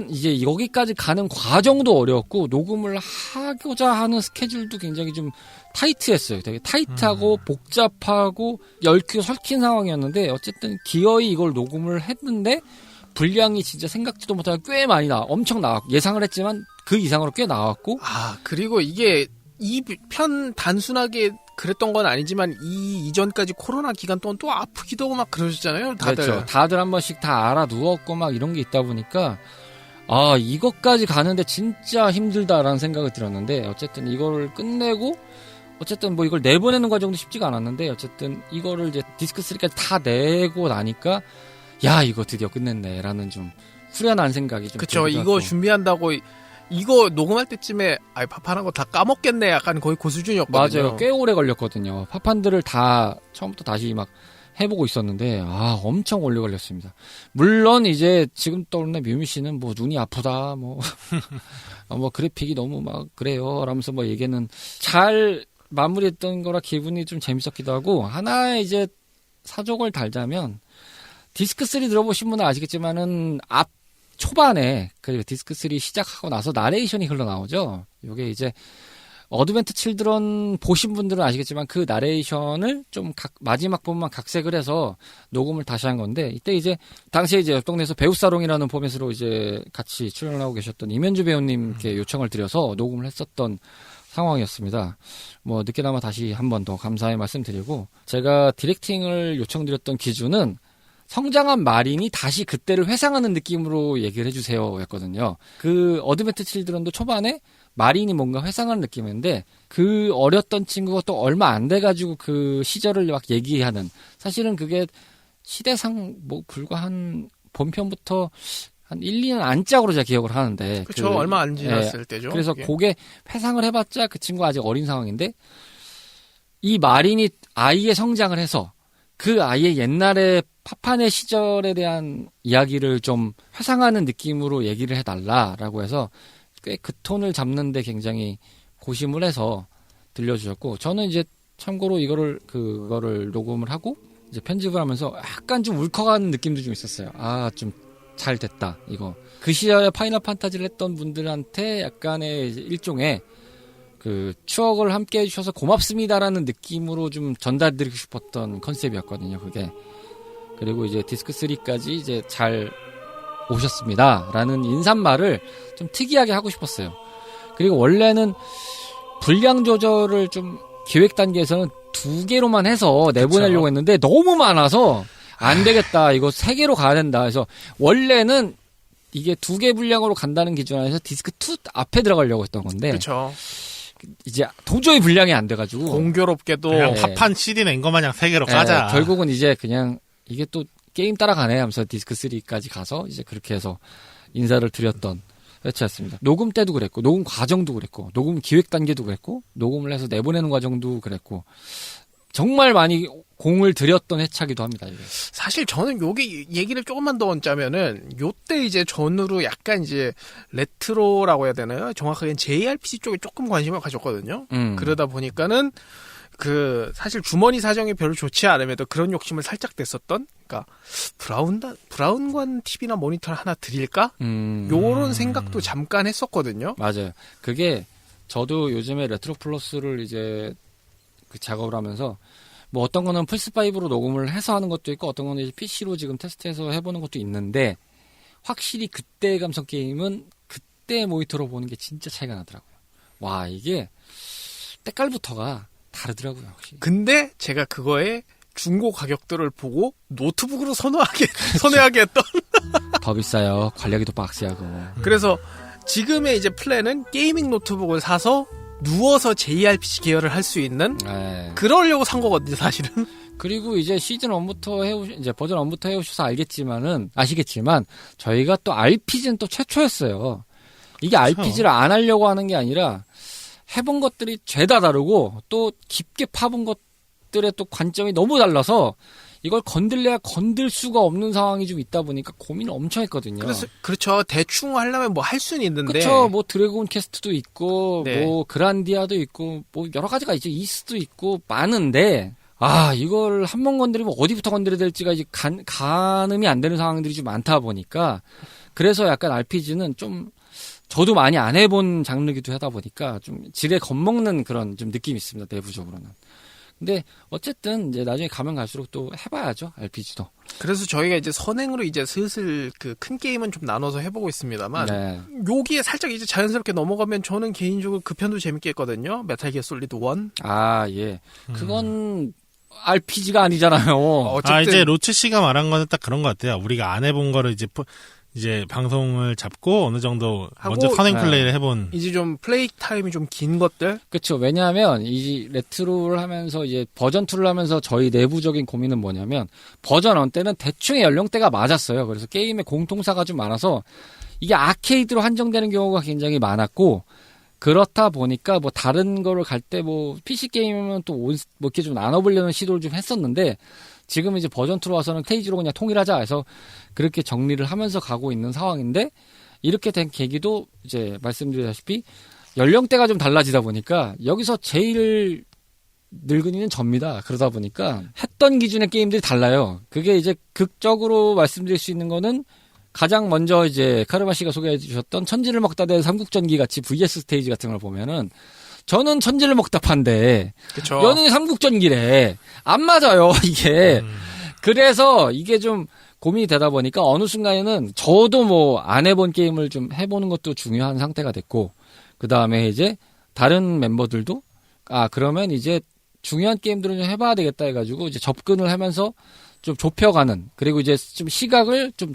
A: 이제 여기까지 가는 과정도 어려웠고, 녹음을 하고자 하는 스케줄도 굉장히 좀 타이트했어요. 되게 타이트하고 복잡하고 얽히고 설킨 상황이었는데, 어쨌든 기어이 이걸 녹음을 했는데, 분량이 진짜 생각지도 못하게 꽤 많이 엄청 나왔고, 예상을 했지만 그 이상으로 꽤 나왔고.
C: 그리고 이게 이 편 단순하게 그랬던 건 아니지만 이전까지 코로나 기간 동안 또 아프기도 하고 막 그러셨잖아요. 다들.
A: 그렇죠. 다들 한 번씩 다 알아 누웠고 막 이런 게 있다 보니까 이것까지 가는데 진짜 힘들다라는 생각이 들었는데, 어쨌든 이거를 끝내고, 어쨌든 이걸 내보내는 과정도 쉽지가 않았는데, 어쨌든 이거를 이제 디스크 3까지 다 내고 나니까 이거 드디어 끝냈네라는 좀 후련한 생각이 좀.
C: 그쵸. 이거 준비한다고 이거 녹음할 때쯤에 파판한 거 다 까먹겠네, 약간 거의 그 수준이었거든요.
A: 맞아요. 꽤 오래 걸렸거든요. 파판들을 다 처음부터 다시 막 해보고 있었는데 엄청 오래 걸렸습니다. 물론 이제 지금 떠오르는 뮤미 씨는 눈이 아프다 그래픽이 너무 막 그래요 라면서 얘기는 잘 마무리했던 거라 기분이 좀 재밌었기도 하고, 하나의 이제 사족을 달자면, 디스크 3 들어보신 분은 아시겠지만은 초반에, 그리고 디스크 3 시작하고 나서 나레이션이 흘러나오죠. 요게 이제 어드벤트 칠드런 보신 분들은 아시겠지만 그 나레이션을 좀 마지막 부분만 각색을 해서 녹음을 다시 한 건데, 이때 이제 당시에 이제 옆 동네에서 배우사롱이라는 포맷으로 이제 같이 출연을 하고 계셨던 이면주 배우님께 요청을 드려서 녹음을 했었던 상황이었습니다. 늦게나마 다시 한 번 더 감사의 말씀드리고, 제가 디렉팅을 요청드렸던 기준은 성장한 마린이 다시 그때를 회상하는 느낌으로 얘기를 해주세요 였거든요. 그 어드벤트 칠드런도 초반에 마린이 뭔가 회상하는 느낌인데, 그 어렸던 친구가 또 얼마 안 돼가지고 그 시절을 막 얘기하는, 사실은 그게 시대상 불과 한 본편부터 한 1, 2년 안짝으로 제가 기억을 하는데.
C: 그쵸. 얼마 안 지났을 때죠.
A: 그래서 그게 회상을 해봤자 그 친구가 아직 어린 상황인데, 이 마린이 아이의 성장을 해서 그 아이의 옛날에 파판의 시절에 대한 이야기를 좀 회상하는 느낌으로 얘기를 해달라라고 해서 꽤 그 톤을 잡는데 굉장히 고심을 해서 들려주셨고, 저는 이제 참고로 그거를 녹음을 하고 이제 편집을 하면서 약간 좀 울컥하는 느낌도 좀 있었어요. 좀 잘 됐다 이거. 그 시절에 파이널 판타지를 했던 분들한테 약간의 일종의 그 추억을 함께 해주셔서 고맙습니다라는 느낌으로 좀 전달드리고 싶었던 컨셉이었거든요, 그게. 그리고 이제 디스크 3까지 이제 잘 오셨습니다라는 인사말을 좀 특이하게 하고 싶었어요. 그리고 원래는 분량 조절을 좀 기획 단계에서는 2개로만 해서 내보내려고 했는데 너무 많아서 안 되겠다, 이거 3개로 가야 된다 해서, 원래는 이게 2개 분량으로 간다는 기준 안에서 디스크 2 앞에 들어가려고 했던 건데,
C: 그렇죠.
A: 이제 도저히 분량이 안 돼가지고
C: 공교롭게도
E: 그냥 파판 CD 낸 거 마냥 3개로 까자.
A: 결국은 이제 그냥 이게 또 게임 따라가네 하면서 디스크 3까지 가서 이제 그렇게 해서 인사를 드렸던 회차였습니다. 녹음 때도 그랬고, 녹음 과정도 그랬고, 녹음 기획 단계도 그랬고, 녹음을 해서 내보내는 과정도 그랬고, 정말 많이 공을 들였던 회차기도 합니다, 이게.
C: 사실 저는 요게 얘기를 조금만 더 얹자면은, 요때 이제 전후로 약간 이제 레트로라고 해야 되나요? 정확하게는 JRPG 쪽에 조금 관심을 가졌거든요. 그러다 보니까는 사실 주머니 사정이 별로 좋지 않음에도 그런 욕심을 살짝 냈었던, 그러니까 브라운관 TV나 모니터를 하나 드릴까? 요런 생각도 잠깐 했었거든요.
A: 맞아요. 그게 저도 요즘에 레트로 플러스를 이제 작업을 하면서 어떤 거는 플스5로 녹음을 해서 하는 것도 있고, 어떤 거는 이제 PC로 지금 테스트해서 해보는 것도 있는데, 확실히 그때 감성 게임은 그때 모니터로 보는 게 진짜 차이가 나더라고요. 와, 이게 때깔부터가 다르더라고요, 확실히.
C: 근데 제가 그거에 중고 가격들을 보고 노트북으로 선회하게 했던.
A: 더 비싸요. 관리하기 도 빡세하고.
C: 그래서 지금의 이제 플랜은 게이밍 노트북을 사서 누워서 JRPG 계열을 할 수 있는, 그러려고 산 거거든요, 사실은.
A: 그리고 이제 시즌 1부터 이제 버전 1부터 해오셔서 아시겠지만, 저희가 또 RPG는 또 최초였어요. 이게 그렇죠. RPG를 안 하려고 하는 게 아니라, 해본 것들이 죄다 다르고 또 깊게 파본 것들의 또 관점이 너무 달라서 이걸 건들려야 건들 수가 없는 상황이 좀 있다 보니까 고민을 엄청 했거든요.
C: 그래서 그렇죠. 대충 하려면 뭐 할 수는 있는데.
A: 그렇죠. 뭐 드래곤 퀘스트도 있고
C: 네.
A: 뭐 그란디아도 있고 뭐 여러 가지가 있죠. 이스도 있고 많은데 이걸 한 번 건드리면 어디부터 건드려야 될지가 이제 가늠이 안 되는 상황들이 좀 많다 보니까 그래서 약간 RPG는 좀 저도 많이 안 해본 장르기도 하다 보니까 좀 지레 겁먹는 그런 좀 느낌이 있습니다. 내부적으로는. 근데 어쨌든 이제 나중에 가면 갈수록 또 해봐야죠. RPG도.
C: 그래서 저희가 이제 선행으로 이제 슬슬 그 큰 게임은 좀 나눠서 해보고 있습니다만
A: 네.
C: 여기에 살짝 이제 자연스럽게 넘어가면 저는 개인적으로 그 편도 재밌게 했거든요. 메탈 기어 솔리드 1.
A: 예. 그건 RPG가 아니잖아요.
C: 어쨌든
E: 이제 로치 씨가 말한 거는 딱 그런 것 같아요. 우리가 안 해본 거를 이제 방송을 잡고 어느 정도
C: 하고,
E: 먼저 선행 플레이를 해본.
C: 이제 좀 플레이 타임이 좀 긴 것들.
A: 그렇죠. 왜냐하면 이 레트로를 하면서 이제 버전 2를 하면서 저희 내부적인 고민은 뭐냐면 버전 1 때는 대충의 연령대가 맞았어요. 그래서 게임의 공통사가 좀 많아서 이게 아케이드로 한정되는 경우가 굉장히 많았고 그렇다 보니까 뭐 다른 거를 갈 때 뭐 PC 게임이면 또 뭐 이렇게 좀 나눠보려는 시도를 좀 했었는데 지금 이제 버전 2로 와서는 스테이지로 그냥 통일하자 해서 그렇게 정리를 하면서 가고 있는 상황인데 이렇게 된 계기도 이제 말씀드렸다시피 연령대가 좀 달라지다 보니까 여기서 제일 늙은이는 접니다. 그러다 보니까 했던 기준의 게임들이 달라요. 그게 이제 극적으로 말씀드릴 수 있는 거는 가장 먼저 이제 카르마 씨가 소개해 주셨던 천지를 먹다 대 삼국전기 같이 VS 스테이지 같은 걸 보면은 저는 천지를 먹다 판데
C: 그쵸.
A: 연운이 삼국전기래. 안 맞아요, 이게. 그래서 이게 좀 고민이 되다 보니까 어느 순간에는 저도 뭐 안 해본 게임을 좀 해보는 것도 중요한 상태가 됐고 그 다음에 이제 다른 멤버들도 그러면 이제 중요한 게임들은 좀 해봐야 되겠다 해가지고 이제 접근을 하면서 좀 좁혀가는 그리고 이제 좀 시각을 좀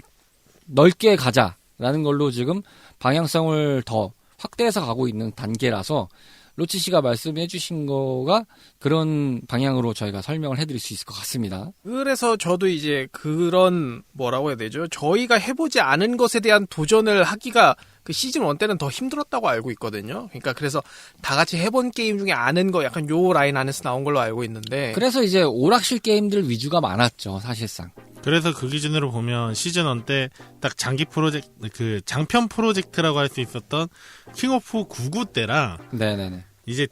A: 넓게 가자라는 걸로 지금 방향성을 더 확대해서 가고 있는 단계라서 로치 씨가 말씀해 주신 거가 그런 방향으로 저희가 설명을 해드릴 수 있을 것 같습니다.
C: 그래서 저도 이제 그런 뭐라고 해야 되죠? 저희가 해보지 않은 것에 대한 도전을 하기가 그 시즌 1 때는 더 힘들었다고 알고 있거든요. 그러니까 그래서 다 같이 해본 게임 중에 아는 거 약간 요 라인 안에서 나온 걸로 알고 있는데
A: 그래서 이제 오락실 게임들 위주가 많았죠, 사실상.
E: 그래서 그 기준으로 보면 시즌 1 때 딱 장기 프로젝트 그 장편 프로젝트라고 할 수 있었던 킹 오프 99 때랑
A: 네네네.
E: 이제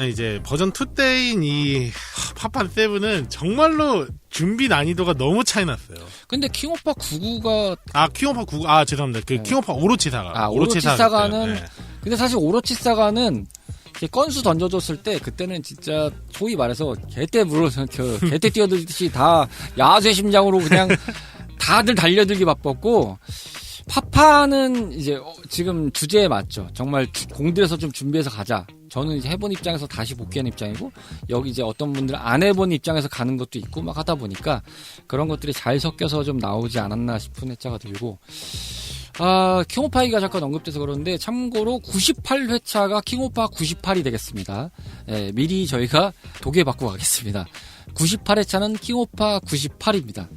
E: 이제 버전 2 때인 이 파판 7은 정말로 준비 난이도가 너무 차이 났어요.
A: 근데 킹오파 99가
E: 킹오파 99 죄송합니다. 그
A: 네.
E: 킹오파 오로치 사가.
A: 오로치 사가는
E: 네.
A: 근데 사실 오로치 사가는 이렇게 건수 던져줬을 때 그때는 진짜 소위 말해서 개떼 개떼 뛰어들듯이 다 야수의 심장으로 그냥 다들 달려들기 바빴고 파파는 이제 지금 주제에 맞죠. 정말 공들여서 좀 준비해서 가자. 저는 이제 해본 입장에서 다시 복귀한 입장이고 여기 이제 어떤 분들은 안 해본 입장에서 가는 것도 있고 막 하다 보니까 그런 것들이 잘 섞여서 좀 나오지 않았나 싶은 회차가 들고 킹오파이가 잠깐 언급돼서 그러는데 참고로 98회차가 킹오파 98이 되겠습니다. 예, 미리 저희가 도계 받고 가겠습니다. 98회차는 킹오파 98입니다.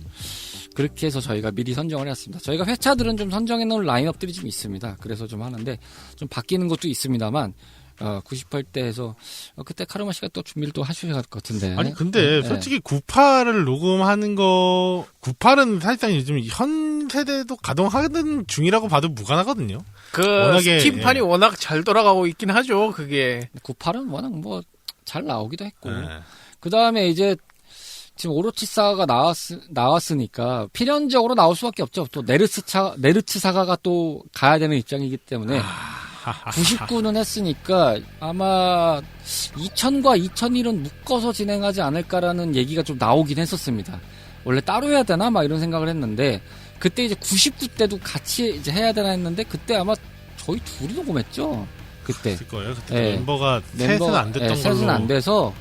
A: 그렇게 해서 저희가 미리 선정을 해왔습니다. 저희가 회차들은 좀 선정해놓은 라인업들이 좀 있습니다. 그래서 좀 하는데 좀 바뀌는 것도 있습니다만 98대에서 그때 카르마 씨가 또 준비를 또 하셔야 할 것 같은데.
E: 아니 근데 솔직히 98을 녹음하는 거 98은 사실상 요즘 현 세대도 가동하는 중이라고 봐도 무관하거든요.
C: 워낙에, 스팀판이 워낙 잘 돌아가고 있긴 하죠. 그게
A: 98은 워낙 뭐 잘 나오기도 했고
E: 그
A: 다음에 이제 지금 오로치사가 나왔으니까 필연적으로 나올 수밖에 없죠. 또 네르츠 사가가 또 가야 되는 입장이기 때문에 99는 했으니까 아마 2000과 2001은 묶어서 진행하지 않을까라는 얘기가 좀 나오긴 했었습니다. 원래 따로 해야 되나 막 이런 생각을 했는데 그때 이제 99 때도 같이 이제 해야 되나 했는데 그때 아마 저희 둘이 녹음했죠. 그때.
E: 그랬을 거예요. 그때 멤버가 셋은 안 됐던 걸로.
A: 셋은 안 돼서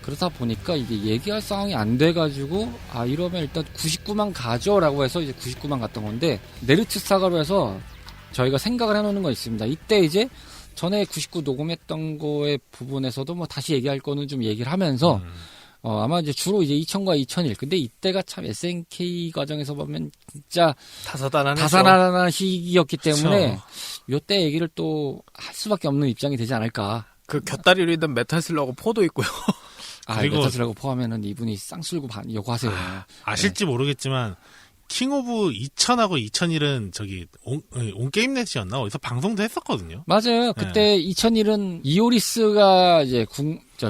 A: 그러다 보니까 이게 얘기할 상황이 안 돼가지고 이러면 일단 99만 가져라고 해서 이제 99만 갔던 건데 네르츠 사가로 해서 저희가 생각을 해놓는 거 있습니다. 이때 이제 전에 99 녹음했던 거의 부분에서도 뭐 다시 얘기할 거는 좀 얘기를 하면서 아마 이제 주로 이제 2000과 2001 근데 이때가 참 SNK 과정에서 보면 진짜 다사다난한 시기였기 때문에 요때 얘기를 또 할 수밖에 없는 입장이 되지 않을까
C: 그 곁다리로 있는 메탈슬러그 4도 있고요.
A: 그리고 메탈슬러그 4 하면은 이분이 쌍술구 요거 하세요.
E: 아실지 모르겠지만 킹 오브 2000하고 2001은 저기 온 게임넷이었나 어디서 방송도 했었거든요.
A: 맞아요. 그때 2001은 이오리스가 이제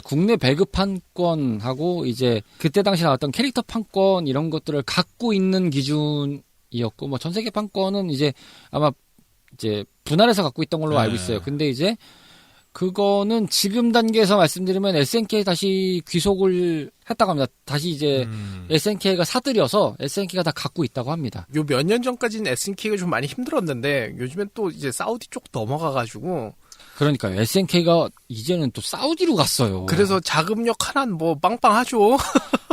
A: 국내 배급 판권하고 이제 그때 당시 나왔던 캐릭터 판권 이런 것들을 갖고 있는 기준이었고 뭐 전 세계 판권은 이제 아마 이제 분할해서 갖고 있던 걸로 알고 있어요. 근데 이제 그거는 지금 단계에서 말씀드리면 SNK 다시 귀속을 했다고 합니다. 다시 이제 SNK가 사들여서 SNK가 다 갖고 있다고 합니다.
C: 요 몇 년 전까지는 SNK가 좀 많이 힘들었는데 요즘엔 또 이제 사우디 쪽 넘어가가지고
A: 그러니까요. SNK가 이제는 또 사우디로 갔어요.
C: 그래서 자금력 하나는 뭐 빵빵하죠.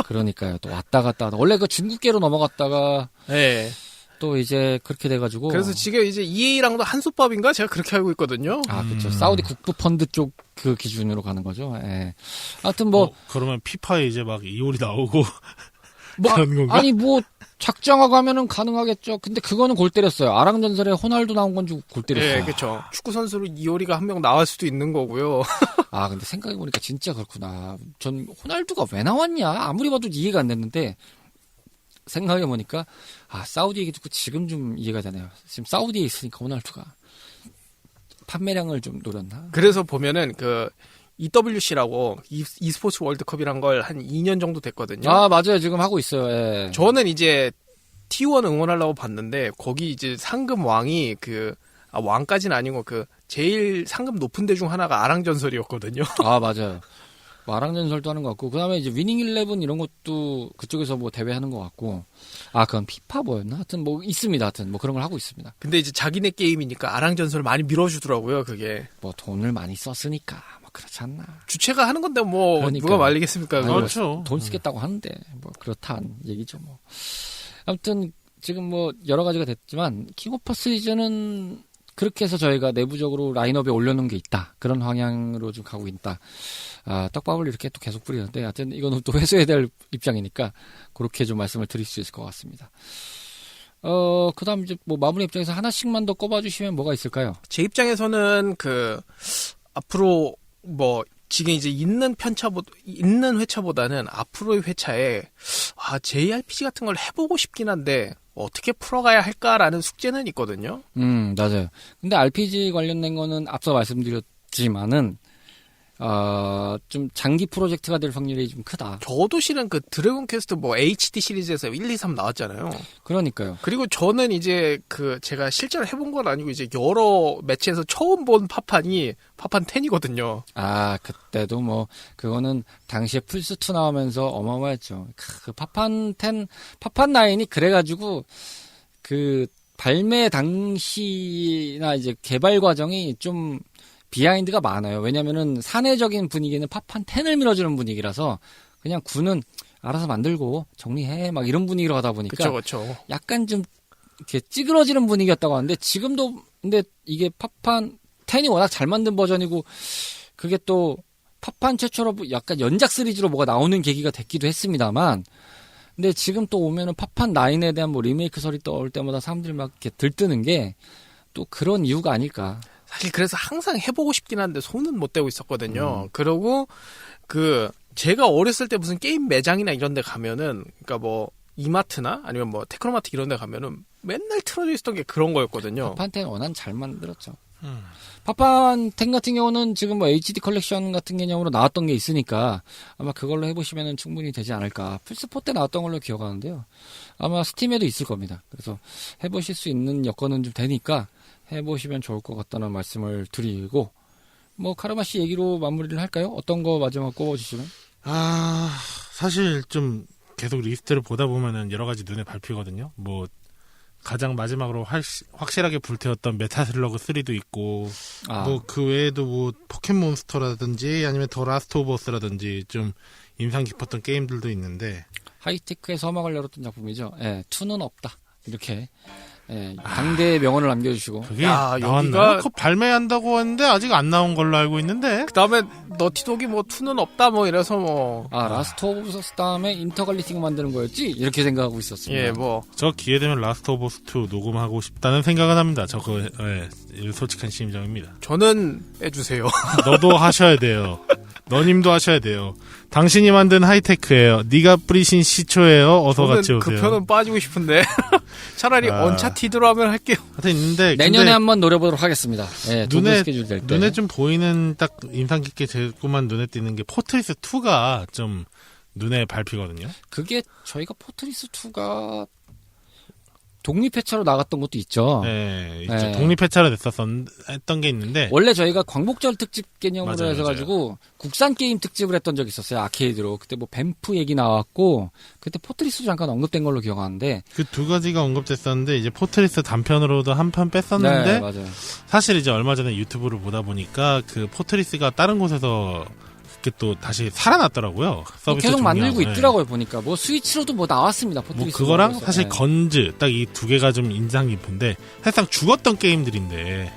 A: 그러니까요. 또 왔다 갔다 하다. 원래 그 중국계로 넘어갔다가
C: 네.
A: 또 이제 그렇게 돼가지고
C: 그래서 지금 이제 EA랑도 한솥밥인가 제가 그렇게 알고 있거든요.
A: 그렇죠. 사우디 국부 펀드 쪽 그 기준으로 가는 거죠. 예. 하여튼
E: 그러면 피파에 이제 막 이올이 나오고 그런 건가?
A: 아니 작정하고 하면은 가능하겠죠. 근데 그거는 골 때렸어요. 아랑전설에 호날두 나온 건 줄 골 때렸어요.
C: 네, 그렇죠. 축구 선수로 이올이가 한 명 나올 수도 있는 거고요.
A: 근데 생각해 보니까 진짜 그렇구나. 전 호날두가 왜 나왔냐? 아무리 봐도 이해가 안 됐는데. 생각해 보니까 사우디 얘기 듣고 지금 좀 이해가 되네요. 지금 사우디에 있으니까 호날두가 판매량을 좀 노렸나?
C: 그래서 보면은 그 EWC라고 e스포츠 월드컵이란 걸 한 2년 정도 됐거든요.
A: 맞아요. 지금 하고 있어요. 예.
C: 저는 이제 T1 응원하려고 봤는데 거기 이제 상금 왕이 왕까지는 아니고 제일 상금 높은 데 중 하나가 아랑전설이었거든요.
A: 맞아요. 아랑전설도 하는 것 같고, 그 다음에 이제 위닝 11 이런 것도 그쪽에서 뭐 대회 하는 것 같고, 그건 피파 뭐였나? 하여튼 뭐 있습니다. 하여튼 뭐 그런 걸 하고 있습니다.
C: 근데 이제 자기네 게임이니까 아랑전설을 많이 밀어주더라고요, 그게.
A: 뭐 돈을 많이 썼으니까, 뭐 그렇지 않나.
C: 주체가 하는 건데 뭐,
A: 그러니까.
C: 누가 말리겠습니까?
E: 그렇죠.
A: 돈 쓰겠다고 하는데, 뭐 그렇다는 얘기죠, 뭐. 아무튼 지금 뭐 여러 가지가 됐지만, 킹 오브 시리즈는 그렇게 해서 저희가 내부적으로 라인업에 올려놓은 게 있다. 그런 방향으로 좀 가고 있다. 떡밥을 이렇게 또 계속 뿌리는데, 하여튼 이거는 또 회수해야 될 입장이니까, 그렇게 좀 말씀을 드릴 수 있을 것 같습니다. 그 다음 이제 뭐 마무리 입장에서 하나씩만 더 꼽아주시면 뭐가 있을까요?
C: 제 입장에서는 앞으로 지금 이제 있는 회차보다는 앞으로의 회차에, JRPG 같은 걸 해보고 싶긴 한데, 어떻게 풀어가야 할까라는 숙제는 있거든요.
A: 맞아요. 근데 RPG 관련된 거는 앞서 말씀드렸지만은, 좀 장기 프로젝트가 될 확률이 좀 크다.
C: 저도 실은 드래곤 퀘스트 HD 시리즈에서 1, 2, 3 나왔잖아요.
A: 그러니까요.
C: 그리고 저는 이제 제가 실제로 해본 건 아니고 이제 여러 매체에서 처음 본 파판이 파판 10이거든요.
A: 그때도 뭐, 그거는 당시에 플스2 나오면서 어마어마했죠. 파판 10, 파판 9이 그래가지고, 발매 당시나 이제 개발 과정이 좀, 비하인드가 많아요. 왜냐면은 사내적인 분위기는 파판 10을 밀어주는 분위기라서 그냥 군은 알아서 만들고 정리해 막 이런 분위기로 가다 보니까
C: 그쵸.
A: 약간 좀 이렇게 찌그러지는 분위기였다고 하는데 지금도 근데 이게 파판 10이 워낙 잘 만든 버전이고 그게 또 파판 최초로 약간 연작 시리즈로 뭐가 나오는 계기가 됐기도 했습니다만 근데 지금 또 오면은 파판 9에 대한 뭐 리메이크설이 떠올 때마다 사람들이 막 이렇게 들뜨는 게 또 그런 이유가 아닐까.
C: 사실 그래서 항상 해보고 싶긴 한데 손은 못 대고 있었거든요. 그러고 제가 어렸을 때 무슨 게임 매장이나 이런 데 가면은 그러니까 이마트나 아니면 테크노마트 이런 데 가면은 맨날 틀어져 있었던 게 그런 거였거든요.
A: 파판 10 워낙 잘 만들었죠. 파판 10 같은 경우는 지금 HD 컬렉션 같은 개념으로 나왔던 게 있으니까 아마 그걸로 해보시면 충분히 되지 않을까. 플스4 때 나왔던 걸로 기억하는데요. 아마 스팀에도 있을 겁니다. 그래서 해보실 수 있는 여건은 좀 되니까 해보시면 좋을 것 같다는 말씀을 드리고 카르마 씨 얘기로 마무리를 할까요? 어떤 거 마지막 꼽아주시면?
E: 사실 좀 계속 리스트를 보다 보면은 여러 가지 눈에 밟히거든요. 가장 마지막으로 확실하게 불태웠던 메타슬러그 3도 있고 그 외에도 포켓몬스터라든지 아니면 더 라스트 오브 어스라든지 좀 인상 깊었던 게임들도 있는데
A: 하이테크의 서막을 열었던 작품이죠. 2는 없다. 이렇게 예, 당대의 명언을 남겨주시고.
E: 그게 나왔나요? 그거 발매한다고 했는데 아직 안 나온 걸로 알고 있는데.
C: 그 다음에 너티독이 뭐 2는 없다 뭐 이래서 뭐.
A: 라스트 오브 우스 다음에 인터갈릭틱 만드는 거였지? 이렇게 생각하고 있었습니다.
C: 예, 뭐.
E: 저 기회 되면 라스트 오브 우스 2 녹음하고 싶다는 생각은 합니다. 저거 솔직한 심정입니다.
C: 저는 해주세요.
E: 너도 하셔야 돼요. 너님도 하셔야 돼요. 당신이 만든 하이테크예요. 네가 뿌리신 시초예요. 어서 같이 오세요.
C: 그 편은 빠지고 싶은데 차라리 언차티드로 하면 할게요.
E: 하여튼 있는데
A: 내년에 한번 노려보도록 하겠습니다. 네, 스케줄 될 때.
E: 눈에 좀 보이는 딱 인상 깊게 제일만 눈에 띄는 게 포트리스 2가 좀 눈에 밟히거든요.
A: 그게 저희가 포트리스 2가 독립회차로 나갔던 것도 있죠.
E: 네, 있죠. 독립회차로 했던 게 있는데
A: 원래 저희가 광복절 특집 개념으로
E: 맞아요,
A: 해서가지고
E: 맞아요.
A: 국산 게임 특집을 했던 적이 있었어요. 아케이드로. 그때 뭐 뱀프 얘기 나왔고 그때 포트리스 잠깐 언급된 걸로 기억하는데
E: 그 두 가지가 언급됐었는데 이제 포트리스 단편으로도 한 편 뺐었는데
A: 네, 맞아요.
E: 사실 이제 얼마 전에 유튜브를 보다 보니까 그 포트리스가 다른 곳에서 또 다시 살아났더라고요. 서비스
A: 계속
E: 종료하고.
A: 만들고 있더라고요. 보니까 뭐 스위치로도 뭐 나왔습니다.
E: 뭐
A: 포트리스
E: 그거랑 사실 건즈 딱 이 두 개가 좀 인상 깊은데 사실상 죽었던 게임들인데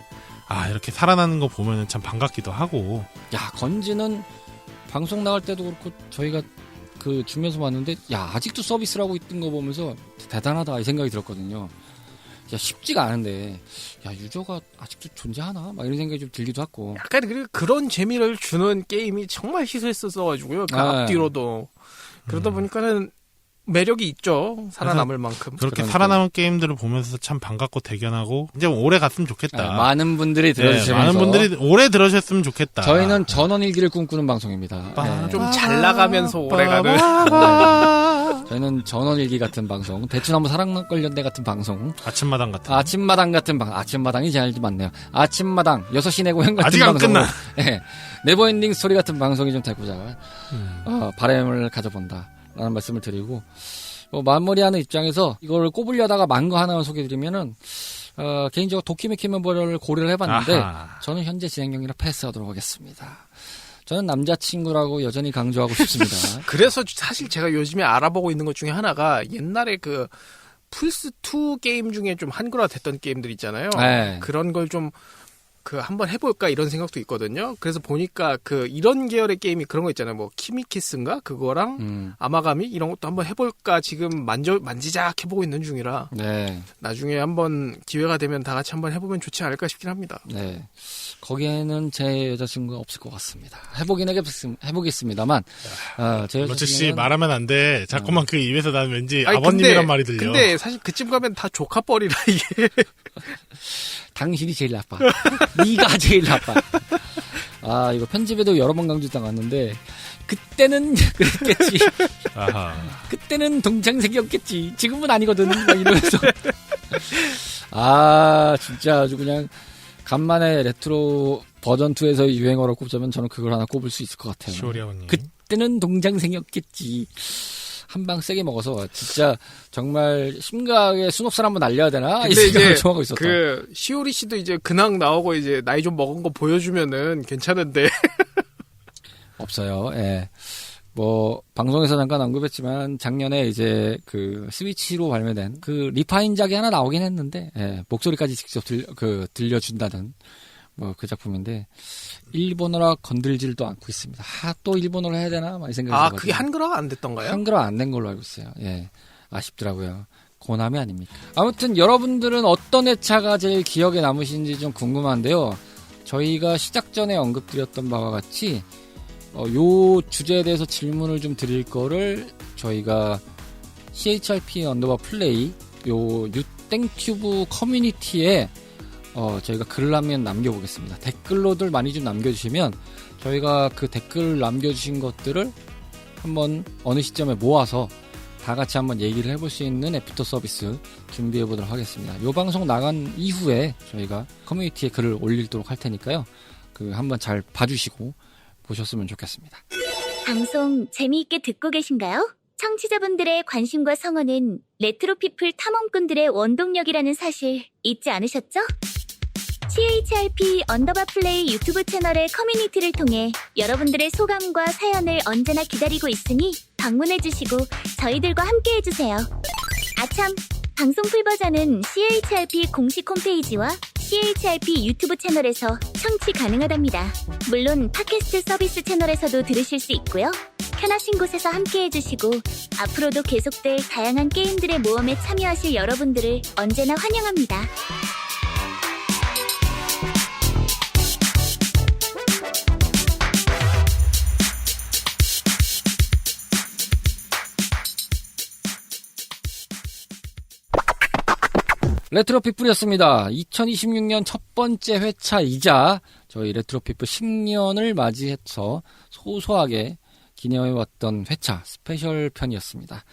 E: 이렇게 살아나는 거 보면은 참 반갑기도 하고.
A: 야, 건즈는 방송 나갈 때도 그렇고 저희가 그 주면서 봤는데 아직도 서비스를 하고 있던 거 보면서 대단하다 이 생각이 들었거든요. 쉽지가 않은데 유저가 아직도 존재하나? 막 이런 생각이 좀 들기도 하고.
C: 약간 그런 재미를 주는 게임이 정말 희소했었어가지고요. 그 앞뒤로도. 그러다 보니까는 매력이 있죠. 살아남을 만큼.
E: 그렇게 살아남은 게임들을 보면서 참 반갑고 대견하고 이제 오래 갔으면 좋겠다.
A: 많은 분들이 들어주시면서.
E: 많은 분들이 오래 들어주셨으면 좋겠다.
A: 저희는 전원일기를 꿈꾸는 방송입니다.
C: 좀 잘 나가면서 오래가는.
A: 저희는 전원일기 같은 방송, 대추나무 사랑 관련대 같은 방송,
E: 아침마당 같은.
A: 아침마당 같은 방송, 아침마당이 제일 많네요. 아침마당 6시 내 고향 같은
E: 아직
A: 방송.
E: 안 끝나.
A: 네, 네버엔딩 스토리 같은 방송이 좀 되고자 바람을 가져본다. 라는 말씀을 드리고, 마무리하는 입장에서 이걸 꼽으려다가 만 거 하나만 소개해드리면은, 개인적으로 도키메키 멤버를 고려를 해봤는데, 저는 현재 진행형이라 패스하도록 하겠습니다. 저는 남자친구라고 여전히 강조하고 싶습니다.
C: 그래서 사실 제가 요즘에 알아보고 있는 것 중에 하나가 옛날에 그 플스2 게임 중에 좀 한글화 됐던 게임들 있잖아요.
A: 네.
C: 그런 걸 좀 한번 해볼까 이런 생각도 있거든요. 그래서 보니까 이런 계열의 게임이 그런 거 있잖아요. 뭐 키미키스인가 그거랑 아마가미 이런 것도 한번 해볼까 지금 만지작 해보고 있는 중이라. 네. 나중에 한번 기회가 되면 다 같이 한번 해보면 좋지 않을까 싶긴 합니다.
A: 네. 거기에는 제 여자친구가 없을 것 같습니다. 해보겠습니다만. 제 여자친구는.
E: 씨 말하면 안 돼. 자꾸만 그 입에서 나는 왠지 아버님이란 말이 들려.
C: 근데 사실 그쯤 가면 다 조카뻘이라 이게.
A: 당신이 제일 나빠. 네가 제일 나빠. 이거 편집에도 여러 번 강조당했는데 그때는 그랬겠지. 그때는 동창생이었겠지. 지금은 아니거든. 막 이러면서. 진짜 아주 그냥 간만에 레트로 버전 2에서 유행어로 꼽자면 저는 그걸 하나 꼽을 수 있을 것 같아요.
E: 시오리아버님.
A: 그때는 동창생이었겠지. 한 방 세게 먹어서 진짜 정말 심각하게 순옥살 한번 날려야 되나 이 생각을 좀 하고 있었다.
C: 시오리 씨도 이제 근황 나오고 이제 나이 좀 먹은 거 보여주면은 괜찮은데
A: 없어요. 예. 방송에서 잠깐 언급했지만 작년에 이제 그 스위치로 발매된 그 리파인작이 하나 나오긴 했는데 목소리까지 직접 들려준다는 그 작품인데 일본어라 건들지도 않고 있습니다. 또 일본어로 해야 되나? 막 이 생각이 들어가지고.
C: 그게 한글화가 안 됐던가요?
A: 한글화 안 된 걸로 알고 있어요. 예. 아쉽더라고요. 고남이 아닙니까? 아무튼 여러분들은 어떤 회차가 제일 기억에 남으신지 좀 궁금한데요. 저희가 시작 전에 언급드렸던 바와 같이 요 주제에 대해서 질문을 좀 드릴 거를 저희가 CHRP_플레이 요 유땡튜브 커뮤니티에 저희가 글을 한번 남겨보겠습니다. 댓글로들 많이 좀 남겨주시면 저희가 그 댓글 남겨주신 것들을 한번 어느 시점에 모아서 다 같이 한번 얘기를 해볼 수 있는 애프터 서비스 준비해보도록 하겠습니다. 이 방송 나간 이후에 저희가 커뮤니티에 글을 올리도록 할 테니까요. 한번 잘 봐주시고 보셨으면 좋겠습니다.
D: 방송 재미있게 듣고 계신가요? 청취자분들의 관심과 성원은 레트로피플 탐험꾼들의 원동력이라는 사실 잊지 않으셨죠? CHRP_플레이 유튜브 채널의 커뮤니티를 통해 여러분들의 소감과 사연을 언제나 기다리고 있으니 방문해주시고 저희들과 함께해주세요. 아참, 방송 풀버전은 CHRP 공식 홈페이지와 CHRP 유튜브 채널에서 청취 가능하답니다. 물론 팟캐스트 서비스 채널에서도 들으실 수 있고요. 편하신 곳에서 함께 해주시고 앞으로도 계속될 다양한 게임들의 모험에 참여하실 여러분들을 언제나 환영합니다.
A: 레트로피플이었습니다. 2026년 첫 번째 회차이자 저희 레트로피플 10년을 맞이해서 소소하게 기념해왔던 회차 스페셜 편이었습니다.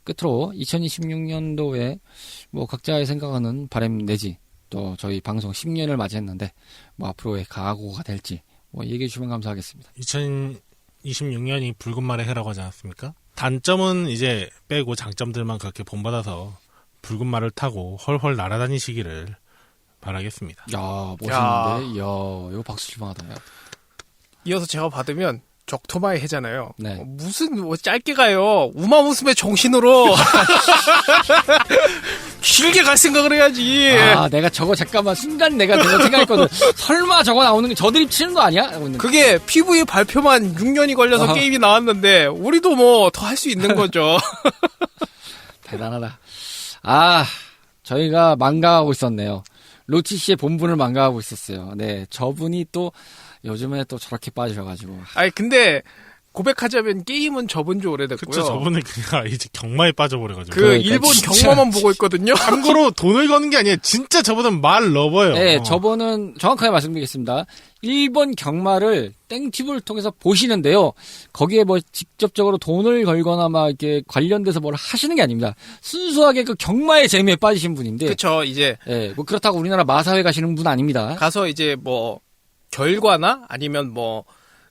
A: 끝으로 2026년도에 뭐 각자의 생각하는 바람 내지 또 저희 방송 10년을 맞이했는데 뭐 앞으로의 각오가 될지 뭐 얘기해 주시면 감사하겠습니다.
E: 2026년이 붉은 말의 해라고 하지 않았습니까? 단점은 이제 빼고 장점들만 그렇게 본받아서 붉은 말을 타고 헐헐 날아다니시기를 바라겠습니다.
A: 야, 멋있는데? 야, 이거 박수 칠만하다.
C: 이어서 제가 받으면 적토마의 해잖아요.
A: 네.
C: 무슨 뭐 짧게 가요. 우마무스메 정신으로 길게 갈 생각을 해야지.
A: 아, 내가 저거 잠깐만 순간 내가 그거 생각했거든. 설마 저거 나오는 게 저 드립 치는 거 아니야?
C: 그게 PV 발표만 6년이 걸려서 게임이 나왔는데 우리도 뭐 더 할 수 있는 거죠.
A: 대단하다. 아, 저희가 망각하고 있었네요. 로치 씨의 본분을 망각하고 있었어요. 네, 저분이 또 요즘에 또 저렇게 빠지셔가지고.
C: 아니 근데 고백하자면 게임은 접은 지 오래됐고요.
E: 그쵸, 저분은 그냥 이제 경마에 빠져버려가지고.
C: 그러니까 일본 경마만 보고 있거든요.
E: 참고로 돈을 거는 게 아니에요. 진짜 저분은 말 러버예요.
A: 네, 저분은 정확하게 말씀드리겠습니다. 일본 경마를 땡튜브를 통해서 보시는데요. 거기에 뭐 직접적으로 돈을 걸거나 막 이렇게 관련돼서 뭘 하시는 게 아닙니다. 순수하게 그 경마의 재미에 빠지신 분인데.
C: 그쵸, 이제.
A: 네, 뭐 그렇다고 우리나라 마사회 가시는 분 아닙니다.
C: 가서 이제 뭐 결과나 아니면 뭐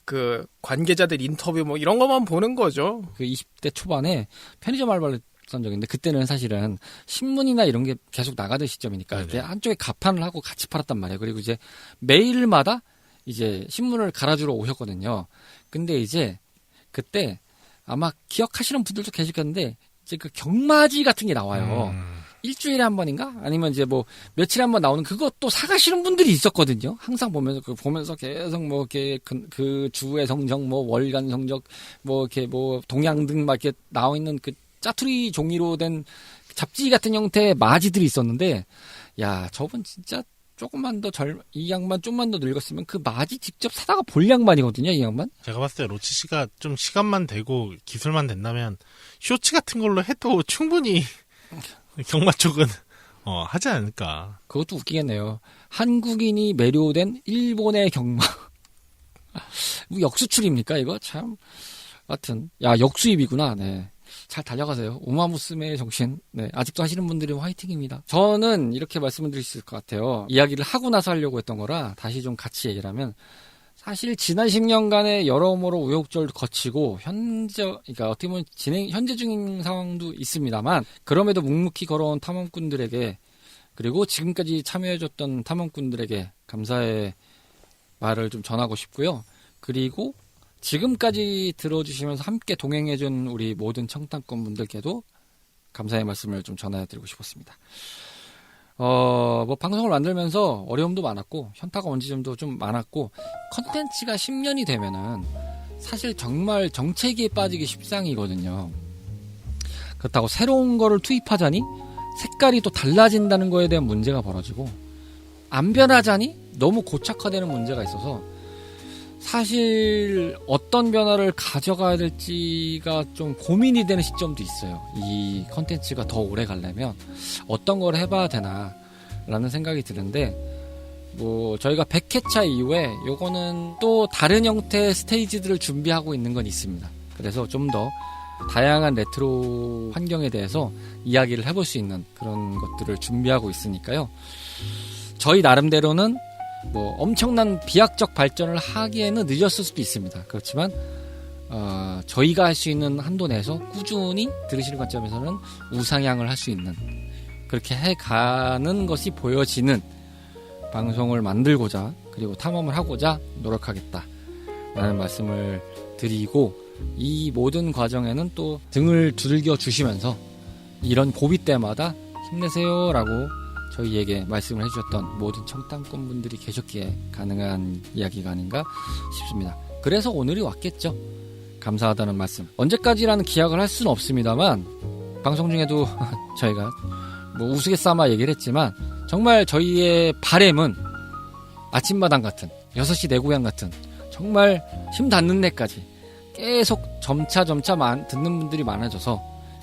C: 그 관계자들 인터뷰 뭐 이런 것만 보는 거죠.
A: 그 20대 초반에 편의점 알바를 했던 적인데 그때는 사실은 신문이나 이런 게 계속 나가던 시점이니까 이제 한쪽에 가판을 하고 같이 팔았단 말이에요. 그리고 이제 매일마다 이제 신문을 갈아주러 오셨거든요. 근데 이제 그때 아마 기억하시는 분들도 계시겠는데 이제 그 경마지 같은 게 나와요. 일주일에 한 번인가? 아니면 이제 뭐 며칠에 한 번 나오는 그것도 사가시는 분들이 있었거든요. 항상 보면서 계속 뭐 이렇게 그 주의 성적, 뭐 월간 성적, 뭐 이렇게 뭐 동양 등 막 이렇게 나와 있는 그 짜투리 종이로 된 잡지 같은 형태의 마지들이 있었는데, 야, 저분 진짜 조금만 더 이 양반 좀만 더 늙었으면 그 마지 직접 사다가 볼 양반이거든요, 이 양반?
E: 제가 봤을 때 로치 씨가 좀 시간만 되고 기술만 된다면 쇼츠 같은 걸로 해도 충분히 경마 쪽은 하지 않을까.
A: 그것도 웃기겠네요. 한국인이 매료된 일본의 경마. 역수출입니까 이거? 참. 하여튼 야, 역수입이구나. 네. 잘 달려가세요. 우마무스메의 정신. 네. 아직도 하시는 분들은 화이팅입니다. 저는 이렇게 말씀을 드릴 수 있을 것 같아요. 이야기를 하고 나서 하려고 했던 거라 다시 좀 같이 얘기를 하면, 사실 지난 10년간의 여러모로 우여곡절을 거치고 그러니까 어떻게 보면 현재 중인 상황도 있습니다만, 그럼에도 묵묵히 걸어온 탐험꾼들에게, 그리고 지금까지 참여해줬던 탐험꾼들에게 감사의 말을 좀 전하고 싶고요. 그리고 지금까지 들어주시면서 함께 동행해준 우리 모든 청탐꾼분들께도 감사의 말씀을 좀 전해드리고 싶었습니다. 뭐 방송을 만들면서 어려움도 많았고 현타가 온 지점도 좀 많았고, 컨텐츠가 10년이 되면은 사실 정말 정체기에 빠지기 십상이거든요. 그렇다고 새로운 거를 투입하자니 색깔이 또 달라진다는 거에 대한 문제가 벌어지고, 안 변하자니 너무 고착화되는 문제가 있어서 사실 어떤 변화를 가져가야 될지가 좀 고민이 되는 시점도 있어요. 이 컨텐츠가 더 오래 가려면 어떤 걸 해봐야 되나 라는 생각이 드는데, 뭐 저희가 100회차 이후에 요거는 또 다른 형태의 스테이지들을 준비하고 있는 건 있습니다. 그래서 좀 더 다양한 레트로 환경에 대해서 이야기를 해볼 수 있는 그런 것들을 준비하고 있으니까요. 저희 나름대로는 뭐 엄청난 비약적 발전을 하기에는 늦었을 수도 있습니다. 그렇지만 저희가 할 수 있는 한도 내에서 꾸준히 들으시는 관점에서는 우상향을 할 수 있는, 그렇게 해가는 것이 보여지는 방송을 만들고자, 그리고 탐험을 하고자 노력하겠다라는 말씀을 드리고, 이 모든 과정에는 또 등을 두들겨 주시면서 이런 고비 때마다 힘내세요라고 저희에게 말씀을 해주셨던 모든 청탐꾼분들이 계셨기에 가능한 이야기가 아닌가 싶습니다. 그래서 오늘이 왔겠죠. 감사하다는 말씀. 언제까지라는 기약을 할 수는 없습니다만 방송 중에도 저희가 뭐 우스갯삼아 얘기를 했지만 정말 저희의 바램은 아침마당 같은 6시 내 고향 같은 정말 힘 닿는 데까지 계속 점차 듣는 분들이 많아져서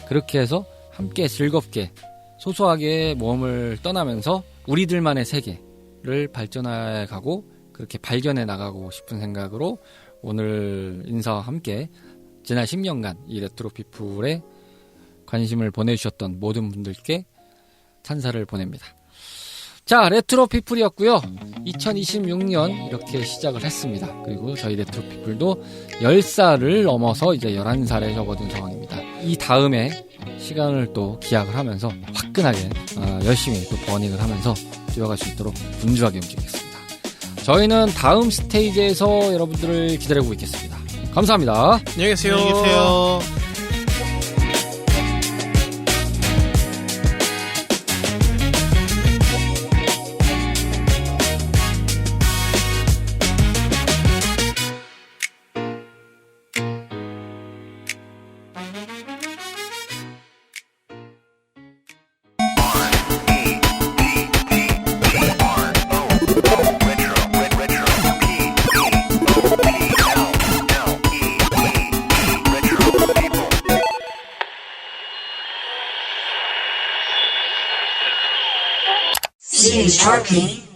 A: 그렇게 해서 함께 즐겁게 소소하게 모험을 떠나면서 우리들만의 세계를 발전해 가고 그렇게 발견해 나가고 싶은 생각으로 오늘 인사와 함께 지난 10년간 이 레트로피플에 관심을 보내주셨던 모든 분들께 찬사를 보냅니다. 자, 레트로피플이었고요. 2026년 이렇게 시작을 했습니다. 그리고 저희 레트로피플도 10살을 넘어서 이제 11살에 접어든 상황입니다. 이 다음에 시간을 또 기약을 하면서 화끈하게 열심히 또 버닝을 하면서 뛰어갈 수 있도록 분주하게 움직이겠습니다. 저희는 다음 스테이지에서 여러분들을 기다리고 있겠습니다. 감사합니다.
C: 안녕히 계세요.
E: 안녕히 계세요.
B: C-Sharpie